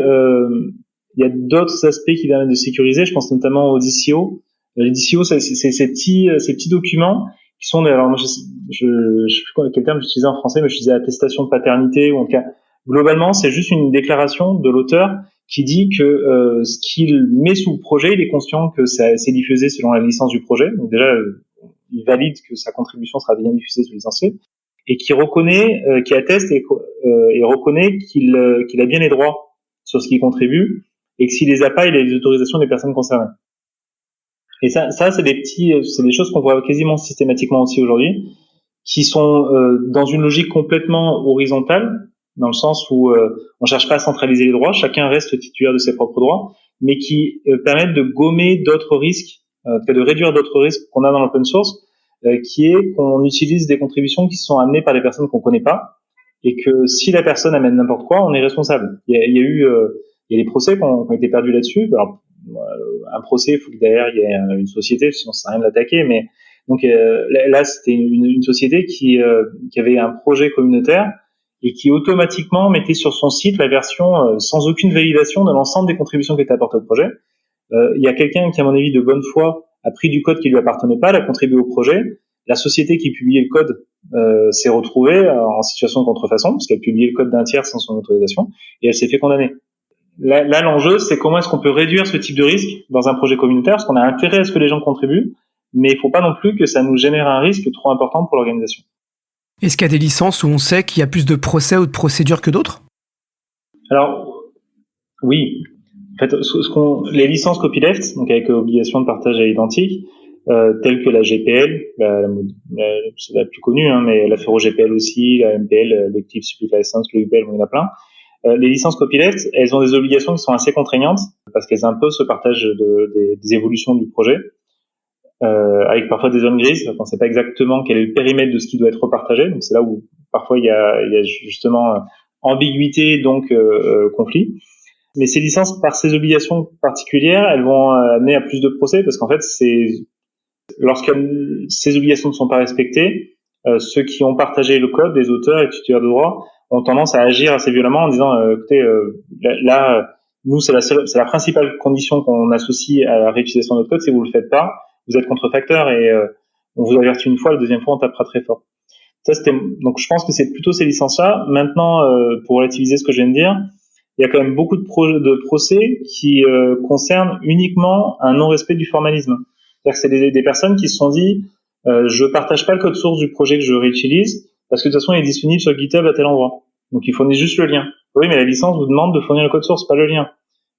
B: il y a d'autres aspects qui viennent de sécuriser. Je pense notamment aux DCO. Les DCO, c'est ces petits documents qui sont alors moi, je sais plus quel terme j'utilisais en français, mais je disais attestation de paternité, ou en tout cas globalement c'est juste une déclaration de l'auteur qui dit que ce qu'il met sous le projet, il est conscient que c'est diffusé selon la licence du projet, donc déjà il valide que sa contribution sera bien diffusée sous licencié, et qui reconnaît, qui atteste et reconnaît qu'il a bien les droits sur ce qu'il contribue, et que s'il les a pas, il a les autorisations des personnes concernées. Et ça c'est des choses qu'on voit quasiment systématiquement aussi aujourd'hui, qui sont dans une logique complètement horizontale, dans le sens où on cherche pas à centraliser les droits, chacun reste titulaire de ses propres droits, mais qui permettent de gommer d'autres risques, de réduire d'autres risques qu'on a dans l'open source, qui est qu'on utilise des contributions qui sont amenées par des personnes qu'on connaît pas, et que si la personne amène n'importe quoi, on est responsable. Il y a des procès qui ont été perdus là-dessus. Alors, un procès, il faut que derrière il y ait une société, sinon ça sert à rien de l'attaquer, mais donc là c'était une société qui avait un projet communautaire et qui automatiquement mettait sur son site la version sans aucune validation de l'ensemble des contributions qui étaient apportées au projet. Il y a quelqu'un qui, à mon avis, de bonne foi, a pris du code qui lui appartenait pas, l'a contribué au projet. La société qui publiait le code s'est retrouvée en situation de contrefaçon, parce qu'elle publiait le code d'un tiers sans son autorisation, et elle s'est fait condamner. Là, l'enjeu, c'est comment est-ce qu'on peut réduire ce type de risque dans un projet communautaire, parce qu'on a intérêt à ce que les gens contribuent, mais il faut pas non plus que ça nous génère un risque trop important pour l'organisation.
A: Est-ce qu'il y a des licences où on sait qu'il y a plus de procès ou de procédures que d'autres ?
B: Alors, oui. En fait, les licences copyleft, donc avec obligation de partage à l'identique, telles que la GPL, c'est la plus connue, hein, mais la Fero GPL aussi, la MPL, l'Active Public License, le UPL, il y en a plein. Les licences copyleft, elles ont des obligations qui sont assez contraignantes parce qu'elles imposent ce partage des évolutions du projet, avec parfois des zones grises. On ne sait pas exactement quel est le périmètre de ce qui doit être repartagé. Donc c'est là où parfois il y a justement ambiguïté, donc conflit. Mais ces licences, par ces obligations particulières, elles vont amener à plus de procès parce qu'en fait, lorsque ces obligations ne sont pas respectées, ceux qui ont partagé le code, les auteurs et titulaires de droit, ont tendance à agir assez violemment en disant écoutez, là, nous, c'est la principale condition qu'on associe à la réutilisation de notre code. Si vous le faites pas, vous êtes contrefacteur et on vous avertit une fois, la deuxième fois, on tapera très fort. Donc, je pense que c'est plutôt ces licences-là. Maintenant, pour relativiser ce que je viens de dire, il y a quand même beaucoup de procès qui concernent uniquement un non-respect du formalisme. C'est-à-dire que c'est des personnes qui se sont dit je partage pas le code source du projet que je réutilise parce que de toute façon il est disponible sur GitHub à tel endroit. Donc il fournit juste le lien. Oui, mais la licence vous demande de fournir le code source, pas le lien.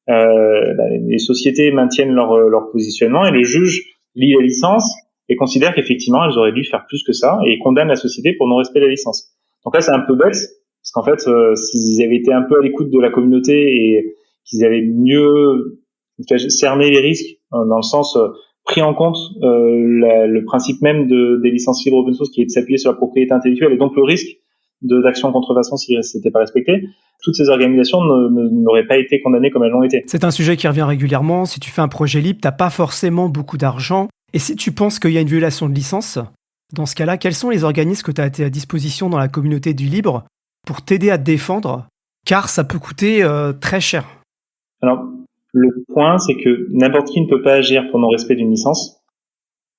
B: Les sociétés maintiennent leur positionnement et le juge lit la licence et considère qu'effectivement elles auraient dû faire plus que ça et condamne la société pour non-respect de la licence. Donc là c'est un peu bête parce qu'en fait s'ils avaient été un peu à l'écoute de la communauté et qu'ils avaient mieux cerné les risques dans le sens pris en compte le principe même des licences libres open source qui est de s'appuyer sur la propriété intellectuelle et donc le risque d'action contrefaçon si c'était pas respecté, toutes ces organisations n'auraient pas été condamnées comme elles l'ont été.
A: C'est un sujet qui revient régulièrement. Si tu fais un projet libre, t'as pas forcément beaucoup d'argent. Et si tu penses qu'il y a une violation de licence, dans ce cas-là, quels sont les organismes que tu as à disposition dans la communauté du libre pour t'aider à te défendre, car ça peut coûter très cher.
B: Alors, le point, c'est que n'importe qui ne peut pas agir pour non-respect d'une licence.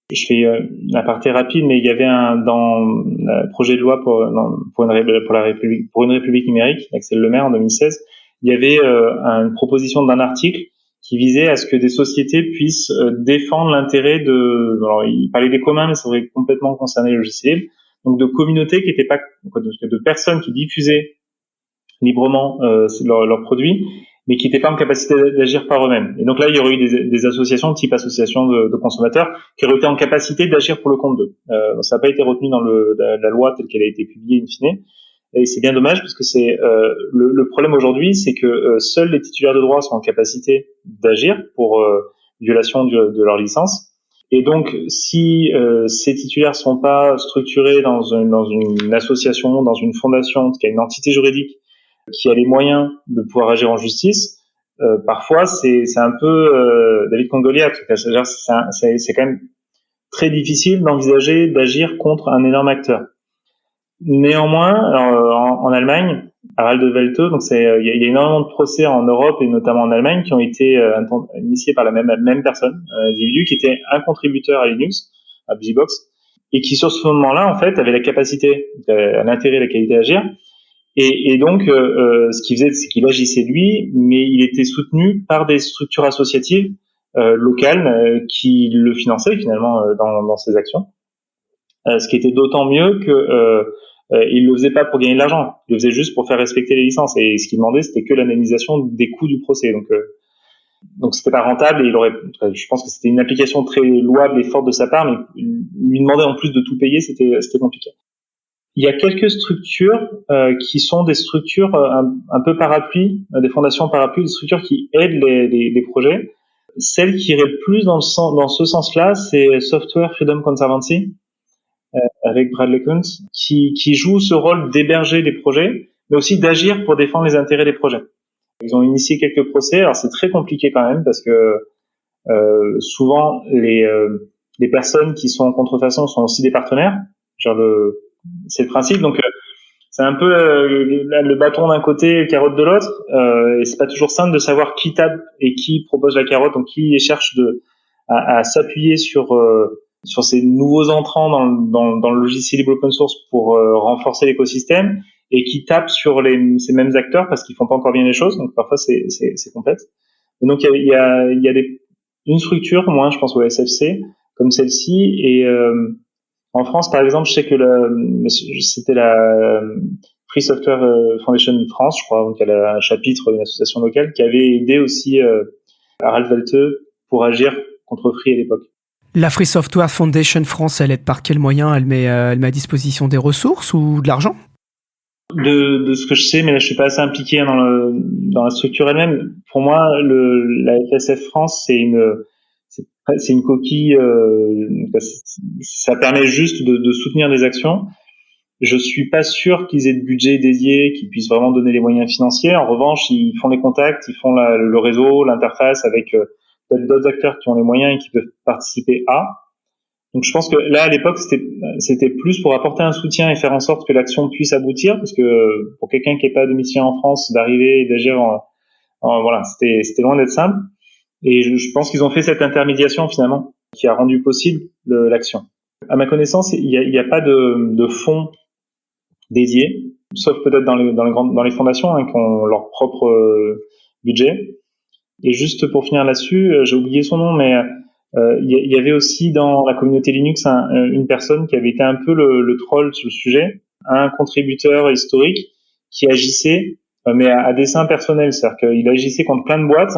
B: Je fais un aparté rapide, mais il y avait dans le projet de loi pour une république numérique, d'Axel Lemaire en 2016, il y avait une proposition d'un article qui visait à ce que des sociétés puissent défendre l'intérêt alors il parlait des communs, mais ça aurait complètement concerné le logiciel, donc de communautés qui étaient pas, de personnes qui diffusaient librement leurs produits, mais qui n'étaient pas en capacité d'agir par eux-mêmes. Et donc là, il y aurait eu des associations, type association de consommateurs, qui auraient été en capacité d'agir pour le compte d'eux. Ça n'a pas été retenu dans la loi telle qu'elle a été publiée in fine. Et c'est bien dommage parce que c'est le problème aujourd'hui, c'est que seuls les titulaires de droit sont en capacité d'agir pour violation de leur licence. Et donc, si ces titulaires sont pas structurés dans une association, dans une fondation, qui a une entité juridique, qui a les moyens de pouvoir agir en justice, parfois c'est un peu David contre Goliath. C'est quand même très difficile d'envisager d'agir contre un énorme acteur. Néanmoins, alors, en Allemagne, Harald de Welte, donc il y a énormément de procès en Europe et notamment en Allemagne qui ont été initiés par la même personne, un individu qui était un contributeur à Linux, à BusyBox, et qui sur ce fondement-là, en fait, avait la capacité, l'intérêt et la qualité d'agir. Et donc, ce qu'il faisait, c'est qu'il agissait lui, mais il était soutenu par des structures associatives locales qui le finançaient finalement dans ses actions. Ce qui était d'autant mieux que il le faisait pas pour gagner de l'argent, il le faisait juste pour faire respecter les licences. Et ce qu'il demandait, c'était que l'indemnisation des coûts du procès. Donc c'était pas rentable et je pense que c'était une application très louable et forte de sa part, mais lui demander en plus de tout payer, c'était compliqué. Il y a quelques structures qui sont des structures un peu parapluies, des fondations parapluies, des structures qui aident les projets. Celle qui irait le plus dans ce sens-là, c'est Software Freedom Conservancy, avec Bradley Kuntz, qui joue ce rôle d'héberger les projets, mais aussi d'agir pour défendre les intérêts des projets. Ils ont initié quelques procès, alors c'est très compliqué quand même, parce que souvent les personnes qui sont en contrefaçon sont aussi des partenaires, c'est le principe, donc c'est un peu le bâton d'un côté et le carotte de l'autre, et c'est pas toujours simple de savoir qui tape et qui propose la carotte, donc qui cherche à s'appuyer sur ces nouveaux entrants dans le logiciel libre open source pour renforcer l'écosystème, et qui tape sur ces mêmes acteurs parce qu'ils font pas encore bien les choses, donc parfois c'est complexe. Et donc il y a une structure, moi je pense au SFC, comme celle-ci, et en France, par exemple, je sais que c'était la Free Software Foundation France, je crois, donc elle a un chapitre d'une association locale qui avait aidé aussi Harald Welte pour agir contre Free à l'époque.
A: La Free Software Foundation France, elle aide par quel moyen? Elle met à disposition des ressources ou de l'argent?
B: De ce que je sais, mais là je suis pas assez impliqué dans la structure elle-même. Pour moi, la FSF France, c'est une coquille. Ça permet juste de soutenir des actions. Je suis pas sûr qu'ils aient de budget dédié, qu'ils puissent vraiment donner les moyens financiers. En revanche, ils font les contacts, ils font le réseau, l'interface avec d'autres acteurs qui ont les moyens et qui peuvent participer à. Donc je pense que là, à l'époque, c'était plus pour apporter un soutien et faire en sorte que l'action puisse aboutir, parce que pour quelqu'un qui n'est pas domicilié en France, d'arriver et d'agir voilà, c'était loin d'être simple. Et je pense qu'ils ont fait cette intermédiation finalement qui a rendu possible l'action. À ma connaissance, il y a pas de fonds dédiés, sauf peut-être dans les fondations qui ont leur propre budget. Et juste pour finir là-dessus, j'ai oublié son nom, mais il y avait aussi dans la communauté Linux une personne qui avait été un peu le troll sur le sujet, un contributeur historique qui agissait, mais à dessein personnel, c'est-à-dire qu'il agissait contre plein de boîtes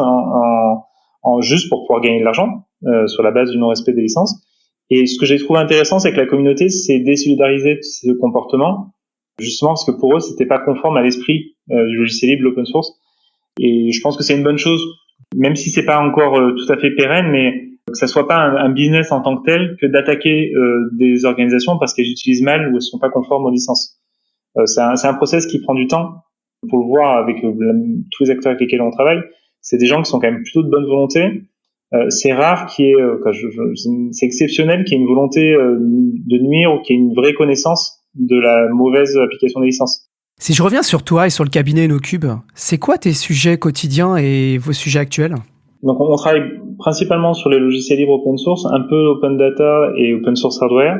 B: juste pour pouvoir gagner de l'argent sur la base du non-respect des licences. Et ce que j'ai trouvé intéressant, c'est que la communauté s'est désolidarisée de ce comportement, justement parce que pour eux, c'était pas conforme à l'esprit du logiciel libre, l'open source. Et je pense que c'est une bonne chose, même si c'est pas encore tout à fait pérenne, mais que ça soit pas un business en tant que tel que d'attaquer des organisations parce qu'elles utilisent mal ou elles sont pas conformes aux licences. C'est un process qui prend du temps. Pour le voir avec tous les acteurs avec lesquels on travaille, c'est des gens qui sont quand même plutôt de bonne volonté. C'est rare qu'il y ait, c'est exceptionnel qu'il y ait une volonté de nuire ou qu'il y ait une vraie connaissance de la mauvaise application des licences.
A: Si je reviens sur toi et sur le cabinet InnoCube, c'est quoi tes sujets quotidiens et vos sujets actuels?
B: Donc on travaille principalement sur les logiciels libres open source, un peu open data et open source hardware,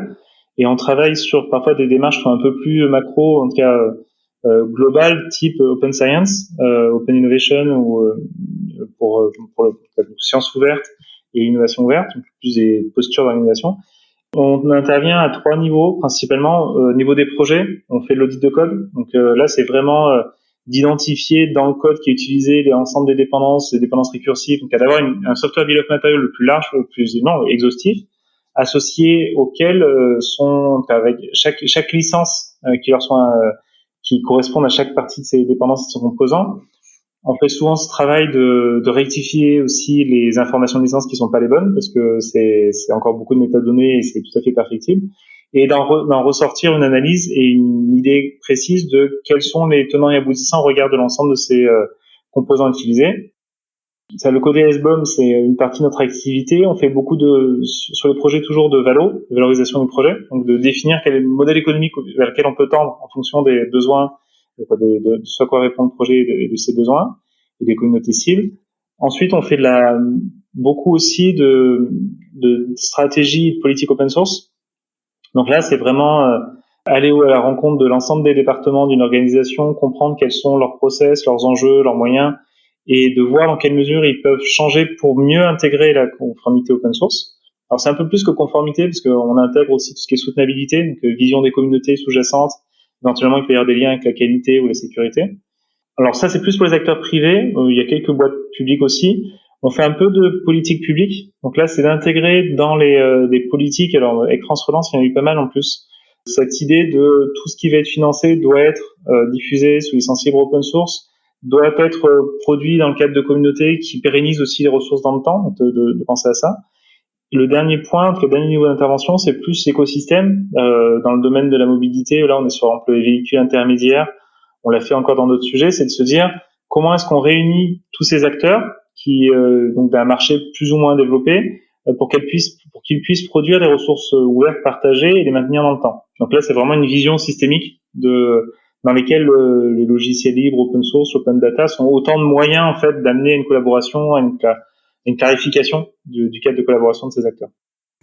B: et on travaille sur parfois des démarches qui sont un peu plus macro, en tout cas global, type open science, open innovation ou pour sciences ouvertes et innovation ouverte, plus des postures d'innovation. On intervient à 3 niveaux, principalement au niveau des projets. On fait de l'audit de code. Donc là, c'est vraiment d'identifier dans le code qui est utilisé l'ensemble des dépendances récursives. Donc d'avoir un software bill of material le plus large, le plus exhaustif, associé auquel sont avec chaque licence qui correspondent à chaque partie de ces dépendances et de ses composants. On fait souvent ce travail de rectifier aussi les informations de licence qui sont pas les bonnes, parce que c'est encore beaucoup de métadonnées et c'est tout à fait perfectible, et d'en ressortir une analyse et une idée précise de quels sont les tenants et aboutissants au regard de l'ensemble de ces composants utilisés. Ça, le côté SBOM, c'est une partie de notre activité. On fait beaucoup sur les projets toujours de valorisation du projet, donc de définir quel est le modèle économique vers lequel on peut tendre en fonction des besoins, de ce à quoi répond le projet et de ses besoins et des communautés cibles. Ensuite, on fait beaucoup aussi de stratégie de politique open source. Donc là, c'est vraiment aller à la rencontre de l'ensemble des départements d'une organisation, comprendre quels sont leurs process, leurs enjeux, leurs moyens, et de voir dans quelle mesure ils peuvent changer pour mieux intégrer la conformité open source. Alors c'est un peu plus que conformité, parce qu'on intègre aussi tout ce qui est soutenabilité, donc vision des communautés sous-jacentes, éventuellement il peut y avoir des liens avec la qualité ou la sécurité. Alors ça, c'est plus pour les acteurs privés. Il y a quelques boîtes publiques aussi. On fait un peu de politique publique. Donc là, c'est d'intégrer dans des politiques. Alors, avec France Relance, il y en a eu pas mal en plus. Cette idée de tout ce qui va être financé doit être diffusé sous licence libre open source, doit être produit dans le cadre de communautés qui pérennisent aussi les ressources dans le temps. Donc de penser à ça. Le dernier point, le dernier niveau d'intervention, c'est plus l'écosystème. Dans le domaine de la mobilité, là, on est sur les véhicules intermédiaires. On l'a fait encore dans d'autres sujets, c'est de se dire comment est-ce qu'on réunit tous ces acteurs qui donc d'un marché plus ou moins développé pour qu'ils puissent produire des ressources ouvertes, partagées et les maintenir dans le temps. Donc là, c'est vraiment une vision systémique dans lesquelles les logiciels libres, open source, open data sont autant de moyens en fait d'amener une collaboration, à une clarification du cadre de collaboration de ces acteurs.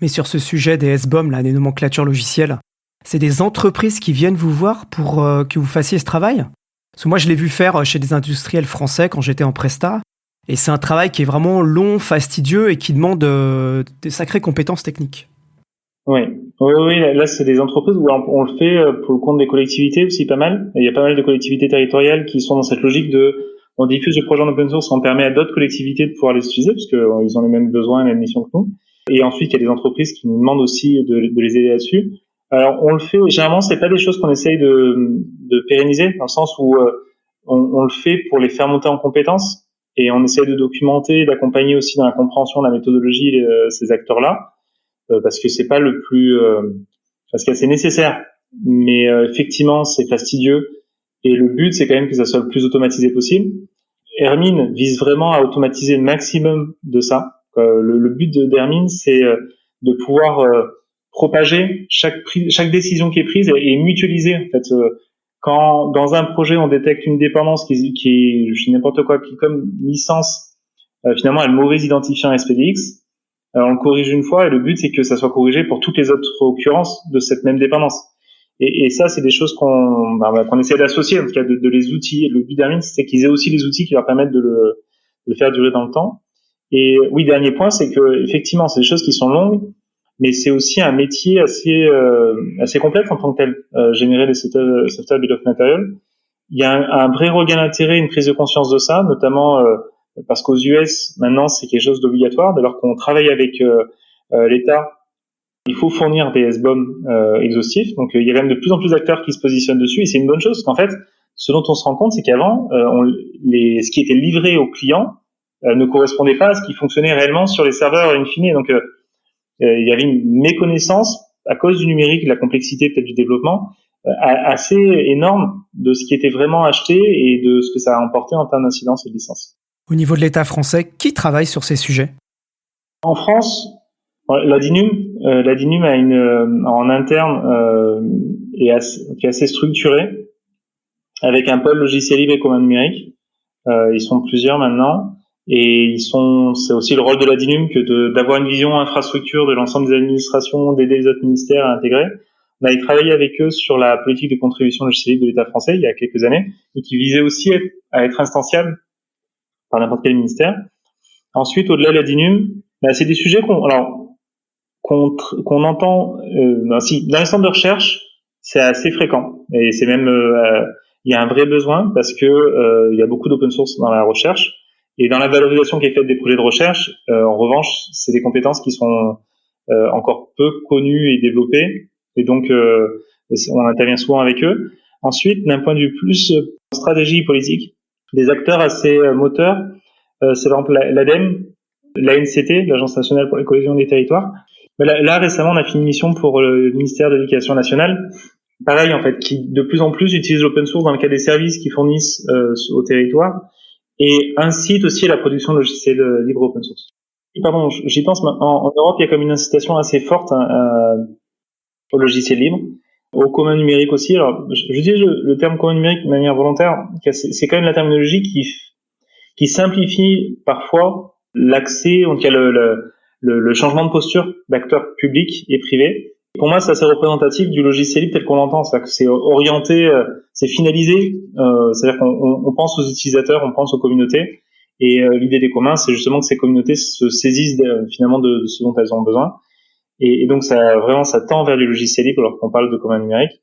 A: Mais sur ce sujet des SBOM, là, des nomenclatures logicielles, c'est des entreprises qui viennent vous voir pour que vous fassiez ce travail? Parce que moi, je l'ai vu faire chez des industriels français quand j'étais en Presta. Et c'est un travail qui est vraiment long, fastidieux et qui demande des sacrées compétences techniques.
B: Oui, là, c'est des entreprises où on le fait pour le compte des collectivités aussi pas mal. Il y a pas mal de collectivités territoriales qui sont dans cette logique on diffuse le projet en open source, on permet à d'autres collectivités de pouvoir les utiliser parce qu'ils ont les mêmes besoins, les mêmes missions que nous. Et ensuite, il y a des entreprises qui nous demandent aussi de les aider là-dessus. Alors, on le fait, généralement, c'est pas des choses qu'on essaye de pérenniser, dans le sens où on le fait pour les faire monter en compétences, et on essaye de documenter, d'accompagner aussi dans la compréhension de la méthodologie ces acteurs-là, parce que c'est pas parce que c'est nécessaire, mais effectivement, c'est fastidieux, et le but, c'est quand même que ça soit le plus automatisé possible. Hermine vise vraiment à automatiser le maximum de ça. Le but d'Hermine, c'est de pouvoir propager chaque décision qui est prise et mutualiser en fait. Quand dans un projet on détecte une dépendance qui est je sais n'importe quoi, qui comme licence finalement a le mauvais identifiant SPDX, on le corrige une fois et le but c'est que ça soit corrigé pour toutes les autres occurrences de cette même dépendance. Et ça, c'est des choses qu'on essaie d'associer, en tout cas de les outils. Le but d'Hermine, c'est qu'ils aient aussi les outils qui leur permettent de le faire durer dans le temps. Et oui, dernier point, c'est que effectivement, c'est des choses qui sont longues, mais c'est aussi un métier assez complexe en tant que tel. Générer des software bill of material. Il y a un vrai regain d'intérêt, une prise de conscience de ça, notamment parce qu'aux US, maintenant, c'est quelque chose d'obligatoire, dès lors qu'on travaille avec l'État. Il faut fournir des SBOM exhaustifs. Donc, il y a quand même de plus en plus d'acteurs qui se positionnent dessus, et c'est une bonne chose, parce qu'en fait, ce dont on se rend compte, c'est qu'avant, ce qui était livré aux clients ne correspondait pas à ce qui fonctionnait réellement sur les serveurs in fine. Donc, il y avait une méconnaissance, à cause du numérique, de la complexité peut-être du développement, assez énorme de ce qui était vraiment acheté et de ce que ça a emporté en termes d'incidence et de licence.
A: Au niveau de l'État français, qui travaille sur ces sujets?
B: En France, la DINUM a en interne qui est assez structurée, avec un pôle logiciel libre et commun numérique. Ils sont plusieurs maintenant, et c'est aussi le rôle de la DINUM que d'avoir une vision infrastructure de l'ensemble des administrations, d'aider les autres ministères à intégrer. On avait travaillé avec eux sur la politique de contribution logiciel libre de l'État français il y a quelques années, et qui visait aussi à être instanciable par n'importe quel ministère. Ensuite, au-delà de la DINUM, c'est des sujets qu'on entend dans les centres de recherche, c'est assez fréquent, et c'est même il y a un vrai besoin parce que il y a beaucoup d'open source dans la recherche, et dans la valorisation qui est faite des projets de recherche, en revanche, c'est des compétences qui sont encore peu connues et développées, et donc on intervient souvent avec eux. Ensuite, d'un point de vue plus stratégie politique, des acteurs assez moteurs, c'est par exemple l'ADEME, l'ANCT, l'Agence nationale pour la cohésion des territoires. Là, récemment, on a fait une mission pour le ministère de l'Éducation nationale. Pareil, en fait, qui de plus en plus utilise l'open source dans le cadre des services qu'ils fournissent au territoire, et incite aussi à la production de logiciels libres open source. Et pardon, j'y pense, en Europe, il y a comme une incitation assez forte au logiciel libre, au commun numérique aussi. Alors, je dis le terme commun numérique de manière volontaire, c'est quand même la terminologie qui simplifie parfois l'accès, en tout cas le changement de posture d'acteurs publics et privés. Pour moi, c'est assez représentatif du logiciel libre tel qu'on l'entend. C'est-à-dire que c'est orienté, c'est finalisé. C'est-à-dire qu'on pense aux utilisateurs, on pense aux communautés. Et l'idée des communs, c'est justement que ces communautés se saisissent finalement de ce dont elles ont besoin. Et donc, ça tend vers les logiciels libres alors qu'on parle de communs numériques.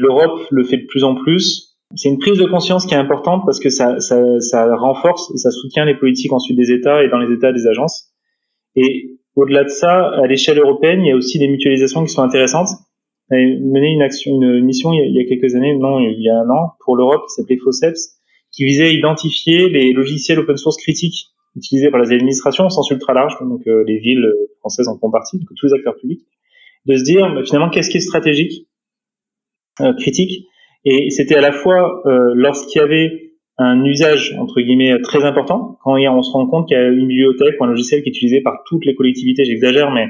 B: L'Europe le fait de plus en plus. C'est une prise de conscience qui est importante parce que ça renforce et ça soutient les politiques ensuite des États et dans les États des agences. Et au-delà de ça, à l'échelle européenne, il y a aussi des mutualisations qui sont intéressantes. On avait mené une mission il y a quelques années, il y a un an, pour l'Europe, qui s'appelait FOSEPS, qui visait à identifier les logiciels open source critiques utilisés par les administrations au sens ultra large, donc les villes françaises en font partie, donc tous les acteurs publics, de se dire finalement qu'est-ce qui est stratégique, critique, et c'était à la fois lorsqu'il y avait un usage entre guillemets très important, quand on se rend compte qu'il y a une bibliothèque ou un logiciel qui est utilisé par toutes les collectivités, j'exagère, mais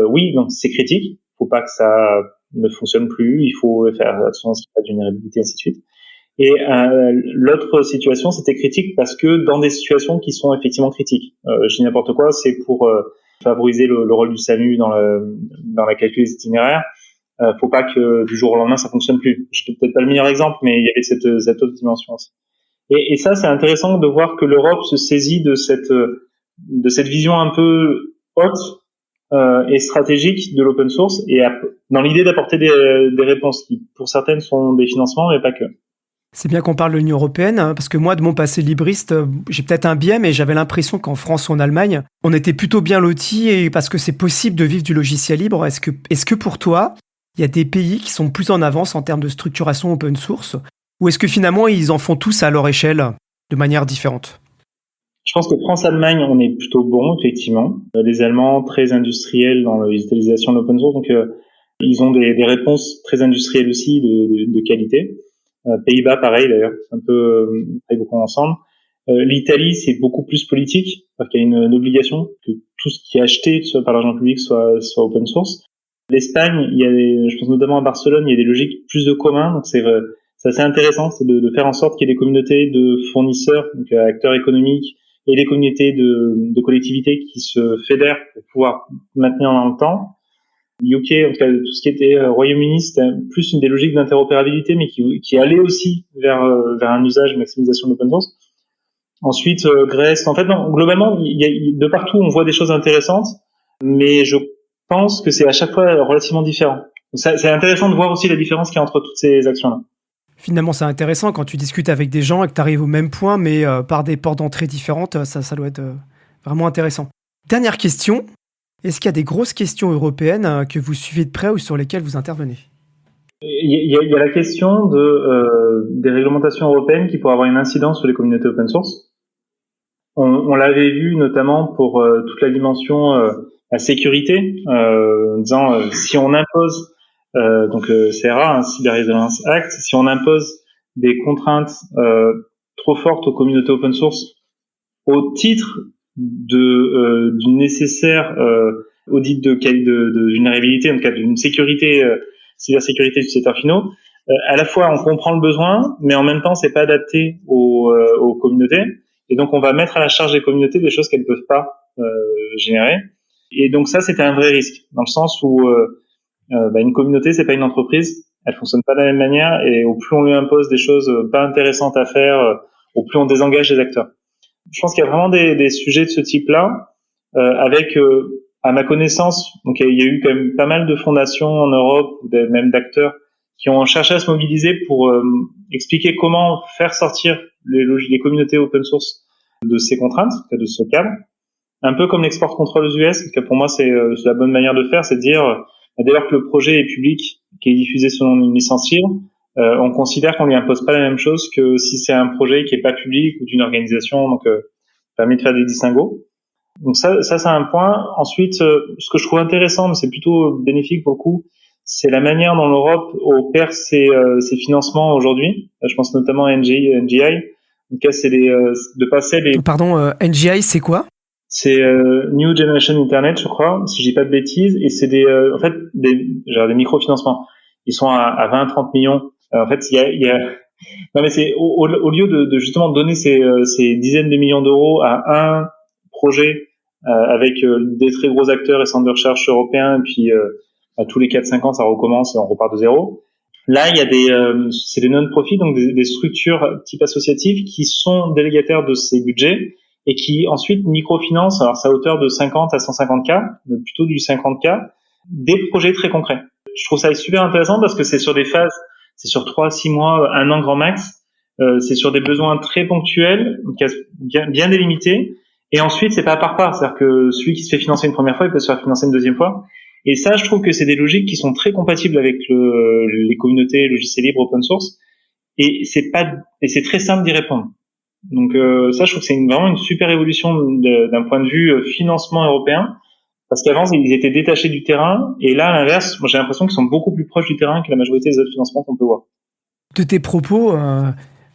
B: oui, donc c'est critique, il faut pas que ça ne fonctionne plus, il faut faire attention à ce qu'il y a de vulnérabilité, ainsi de suite. Et l'autre situation, c'était critique parce que dans des situations qui sont effectivement critiques, je dis n'importe quoi, c'est pour favoriser le rôle du SAMU dans la calcul des itinéraires. Faut pas que du jour au lendemain ça fonctionne plus. Je suis peut-être pas le meilleur exemple, mais il y avait cette autre dimension aussi. Et ça, c'est intéressant de voir que l'Europe se saisit de cette vision un peu haute et stratégique de l'open source et dans l'idée d'apporter des réponses qui, pour certaines, sont des financements, mais pas que.
A: C'est bien qu'on parle de l'Union européenne, parce que moi, de mon passé libriste, j'ai peut-être un biais, mais j'avais l'impression qu'en France ou en Allemagne, on était plutôt bien lotis et parce que c'est possible de vivre du logiciel libre. Est-ce que pour toi, il y a des pays qui sont plus en avance en termes de structuration open source, ou est-ce que finalement, ils en font tous à leur échelle, de manière différente ?
B: Je pense que France-Allemagne, on est plutôt bon, effectivement. Les Allemands, très industriels dans l'utilisation de l'open source, donc ils ont des réponses très industrielles aussi de qualité. Pays-Bas, pareil d'ailleurs, c'est un peu travaille beaucoup ensemble. L'Italie, c'est beaucoup plus politique, parce qu'il y a une obligation que tout ce qui est acheté soit par l'argent public soit open source. L'Espagne, je pense notamment à Barcelone, il y a des logiques plus de communs, donc c'est assez intéressant, c'est de faire en sorte qu'il y ait des communautés de fournisseurs, donc acteurs économiques, et des communautés de collectivités qui se fédèrent pour pouvoir maintenir dans le temps. UK, en tout cas tout ce qui était Royaume-Uni, c'était plus une des logiques d'interopérabilité, mais qui allait aussi vers un usage, une maximisation de l'open source. Ensuite, Grèce. En fait, non, globalement, de partout, on voit des choses intéressantes, mais je pense que c'est à chaque fois relativement différent. C'est intéressant de voir aussi la différence qu'il y a entre toutes ces actions-là.
A: Finalement, c'est intéressant quand tu discutes avec des gens et que tu arrives au même point, mais par des portes d'entrée différentes, ça doit être vraiment intéressant. Dernière question. Est-ce qu'il y a des grosses questions européennes que vous suivez de près ou sur lesquelles vous intervenez ?
B: Il y a la question des réglementations européennes qui pourraient avoir une incidence sur les communautés open source. On l'avait vu notamment pour toute la dimension la sécurité, en disant si on impose donc CRA, Cyber Resilience Act, si on impose des contraintes trop fortes aux communautés open source au titre du nécessaire audit de vulnérabilité, en tout cas d'une sécurité, cybersécurité du secteur finaux, à la fois on comprend le besoin, mais en même temps c'est pas adapté aux communautés, et donc on va mettre à la charge des communautés des choses qu'elles ne peuvent pas générer. Et donc ça, c'était un vrai risque, dans le sens où une communauté, c'est pas une entreprise, elle fonctionne pas de la même manière, et au plus on lui impose des choses pas intéressantes à faire, au plus on désengage les acteurs. Je pense qu'il y a vraiment des sujets de ce type-là, avec, à ma connaissance, donc il y a eu quand même pas mal de fondations en Europe, ou même d'acteurs, qui ont cherché à se mobiliser pour expliquer comment faire sortir les communautés open source de ces contraintes, de ce cadre. Un peu comme l'export control aux US, que pour moi c'est la bonne manière de faire, c'est de dire dès lors que le projet est public, qui est diffusé selon une licence libre, on considère qu'on lui impose pas la même chose que si c'est un projet qui est pas public ou d'une organisation, donc permet de faire des distinguos. Donc ça c'est un point. Ensuite, ce que je trouve intéressant, mais c'est plutôt bénéfique pour le coup, c'est la manière dont l'Europe opère ses financements aujourd'hui. Je pense notamment à NGI. Donc là, c'est de passer les...
A: Pardon, NGI, c'est quoi ?
B: C'est New Generation Internet, je crois, si je dis pas de bêtises, et c'est des microfinancements. Ils sont à 20-30 millions. En fait, il y a non mais c'est au lieu de justement donner ces dizaines de millions d'euros à un projet avec des très gros acteurs et centres de recherche européens, et puis tous les 4-5 ans, ça recommence et on repart de zéro. Là, il y a c'est des non-profit, donc des structures type associatives qui sont délégataires de ces budgets et qui ensuite microfinancent, alors c'est à hauteur de 50 à 150K, mais plutôt du 50K, des projets très concrets. Je trouve ça super intéressant parce que c'est sur des phases, c'est sur 3-6 mois, 1 an grand max, c'est sur des besoins très ponctuels, bien délimités, et ensuite c'est pas à part, c'est-à-dire que celui qui se fait financer une première fois, il peut se faire financer une deuxième fois. Et ça, je trouve que c'est des logiques qui sont très compatibles avec les communautés logiciels libres open source. Et c'est très simple d'y répondre. Donc ça, je trouve que c'est vraiment une super évolution d'un point de vue financement européen. Parce qu'avant, ils étaient détachés du terrain. Et là, à l'inverse, moi, j'ai l'impression qu'ils sont beaucoup plus proches du terrain que la majorité des autres financements qu'on peut voir.
A: De tes propos,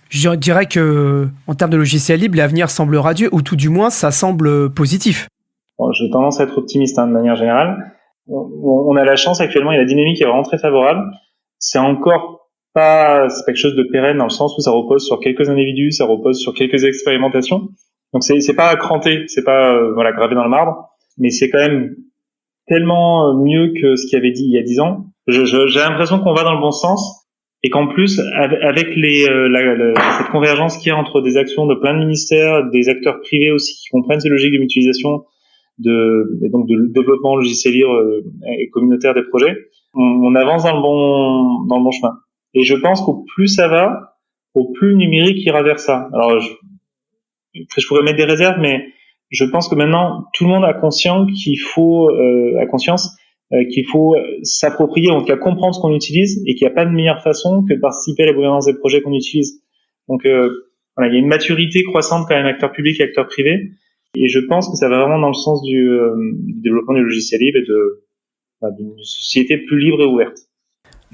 A: je dirais que en termes de logiciels libres, l'avenir semble radieux, ou tout du moins, ça semble positif.
B: Bon, j'ai tendance à être optimiste de manière générale. On a la chance actuellement, il y a la dynamique est vraiment très favorable. C'est pas quelque chose de pérenne dans le sens où ça repose sur quelques individus, ça repose sur quelques expérimentations. Donc c'est pas cranté, c'est pas gravé dans le marbre, mais c'est quand même tellement mieux que ce qu'il y avait dit il y a 10 ans. J'ai l'impression qu'on va dans le bon sens et qu'en plus avec cette convergence qu'il y a entre des actions de plein de ministères, des acteurs privés aussi qui comprennent ces logiques de mutualisation, et donc de développement logiciel libre et communautaire des projets, on avance dans le bon chemin. Et je pense qu'au plus ça va, au plus le numérique ira vers ça. Alors, je pourrais mettre des réserves, mais je pense que maintenant tout le monde a conscience qu'il faut s'approprier, en tout cas comprendre ce qu'on utilise, et qu'il n'y a pas de meilleure façon que de participer à la gouvernance des projets qu'on utilise. Donc, il y a une maturité croissante quand même, acteurs publics et acteurs privés. Et je pense que ça va vraiment dans le sens du développement du logiciel libre et d'une société plus libre et ouverte.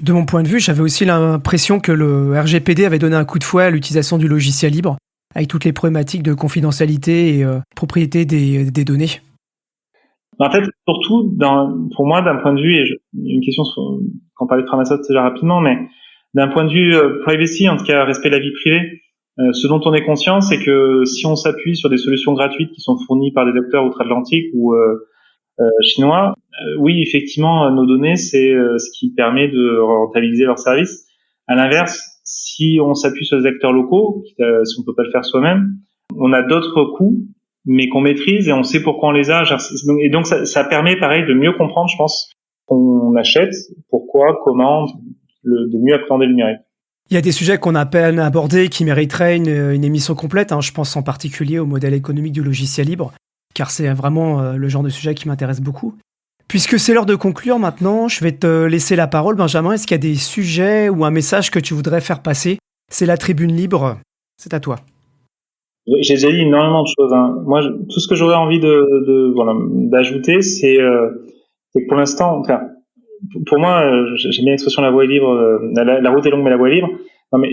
A: De mon point de vue, j'avais aussi l'impression que le RGPD avait donné un coup de fouet à l'utilisation du logiciel libre, avec toutes les problématiques de confidentialité et propriété des données.
B: En fait, surtout, pour moi, d'un point de vue, et une question quand on parlait de Framasoft déjà rapidement, mais d'un point de vue privacy, en tout cas respect de la vie privée, ce dont on est conscient, c'est que si on s'appuie sur des solutions gratuites qui sont fournies par des acteurs outre-Atlantique ou chinois, oui, effectivement, nos données, c'est ce qui permet de rentabiliser leurs services. À l'inverse, si on s'appuie sur des acteurs locaux, si on peut pas le faire soi-même, on a d'autres coûts, mais qu'on maîtrise et on sait pourquoi on les a. Et donc, ça permet, pareil, de mieux comprendre, je pense, qu'on achète, pourquoi, comment, de mieux appréhender le numérique.
A: Il y a des sujets qu'on a à peine abordés qui mériteraient une émission complète. Je pense en particulier au modèle économique du logiciel libre, car c'est vraiment le genre de sujet qui m'intéresse beaucoup. Puisque c'est l'heure de conclure maintenant, je vais te laisser la parole, Benjamin. Est-ce qu'il y a des sujets ou un message que tu voudrais faire passer ? C'est la tribune libre, c'est à toi.
B: J'ai déjà dit énormément de choses. Moi, tout ce que j'aurais envie d'ajouter, c'est que pour l'instant, enfin, pour moi, j'aime bien l'expression la voie est libre, la route est longue mais la voie est libre. Non mais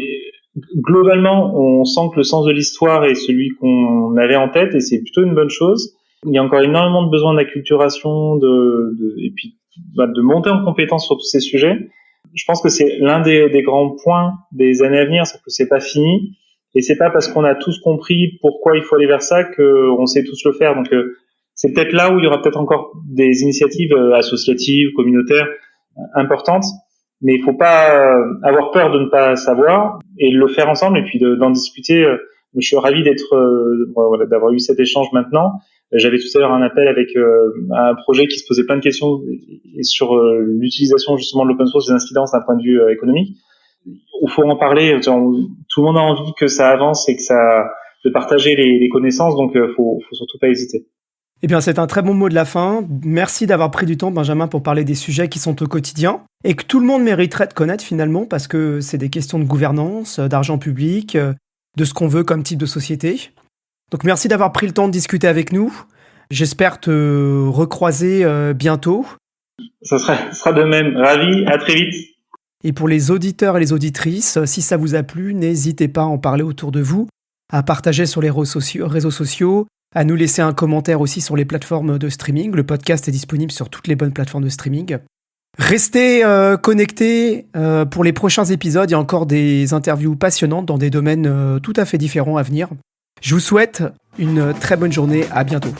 B: globalement, on sent que le sens de l'histoire est celui qu'on avait en tête et c'est plutôt une bonne chose. Il y a encore énormément de besoins d'acculturation, et puis de monter en compétence sur tous ces sujets. Je pense que c'est l'un des grands points des années à venir, c'est que c'est pas fini et c'est pas parce qu'on a tous compris pourquoi il faut aller vers ça qu'on sait tous le faire. Donc c'est peut-être là où il y aura peut-être encore des initiatives associatives, communautaires importantes, mais il faut pas avoir peur de ne pas savoir et le faire ensemble et puis d'en discuter. Je suis ravi d'avoir eu cet échange maintenant. J'avais tout à l'heure un appel avec un projet qui se posait plein de questions sur l'utilisation justement de l'open source, des incidences d'un point de vue économique. Il faut en parler. Tout le monde a envie que ça avance et de partager les connaissances, donc faut surtout pas hésiter.
A: Eh bien, c'est un très bon mot de la fin. Merci d'avoir pris du temps, Benjamin, pour parler des sujets qui sont au quotidien et que tout le monde mériterait de connaître finalement parce que c'est des questions de gouvernance, d'argent public, de ce qu'on veut comme type de société. Donc, merci d'avoir pris le temps de discuter avec nous. J'espère te recroiser bientôt.
B: Ça sera de même. Ravi, à très vite.
A: Et pour les auditeurs et les auditrices, si ça vous a plu, n'hésitez pas à en parler autour de vous, à partager sur les réseaux sociaux, à nous laisser un commentaire aussi sur les plateformes de streaming. Le podcast est disponible sur toutes les bonnes plateformes de streaming. Restez connectés pour les prochains épisodes. Il y a encore des interviews passionnantes dans des domaines tout à fait différents à venir. Je vous souhaite une très bonne journée. À bientôt.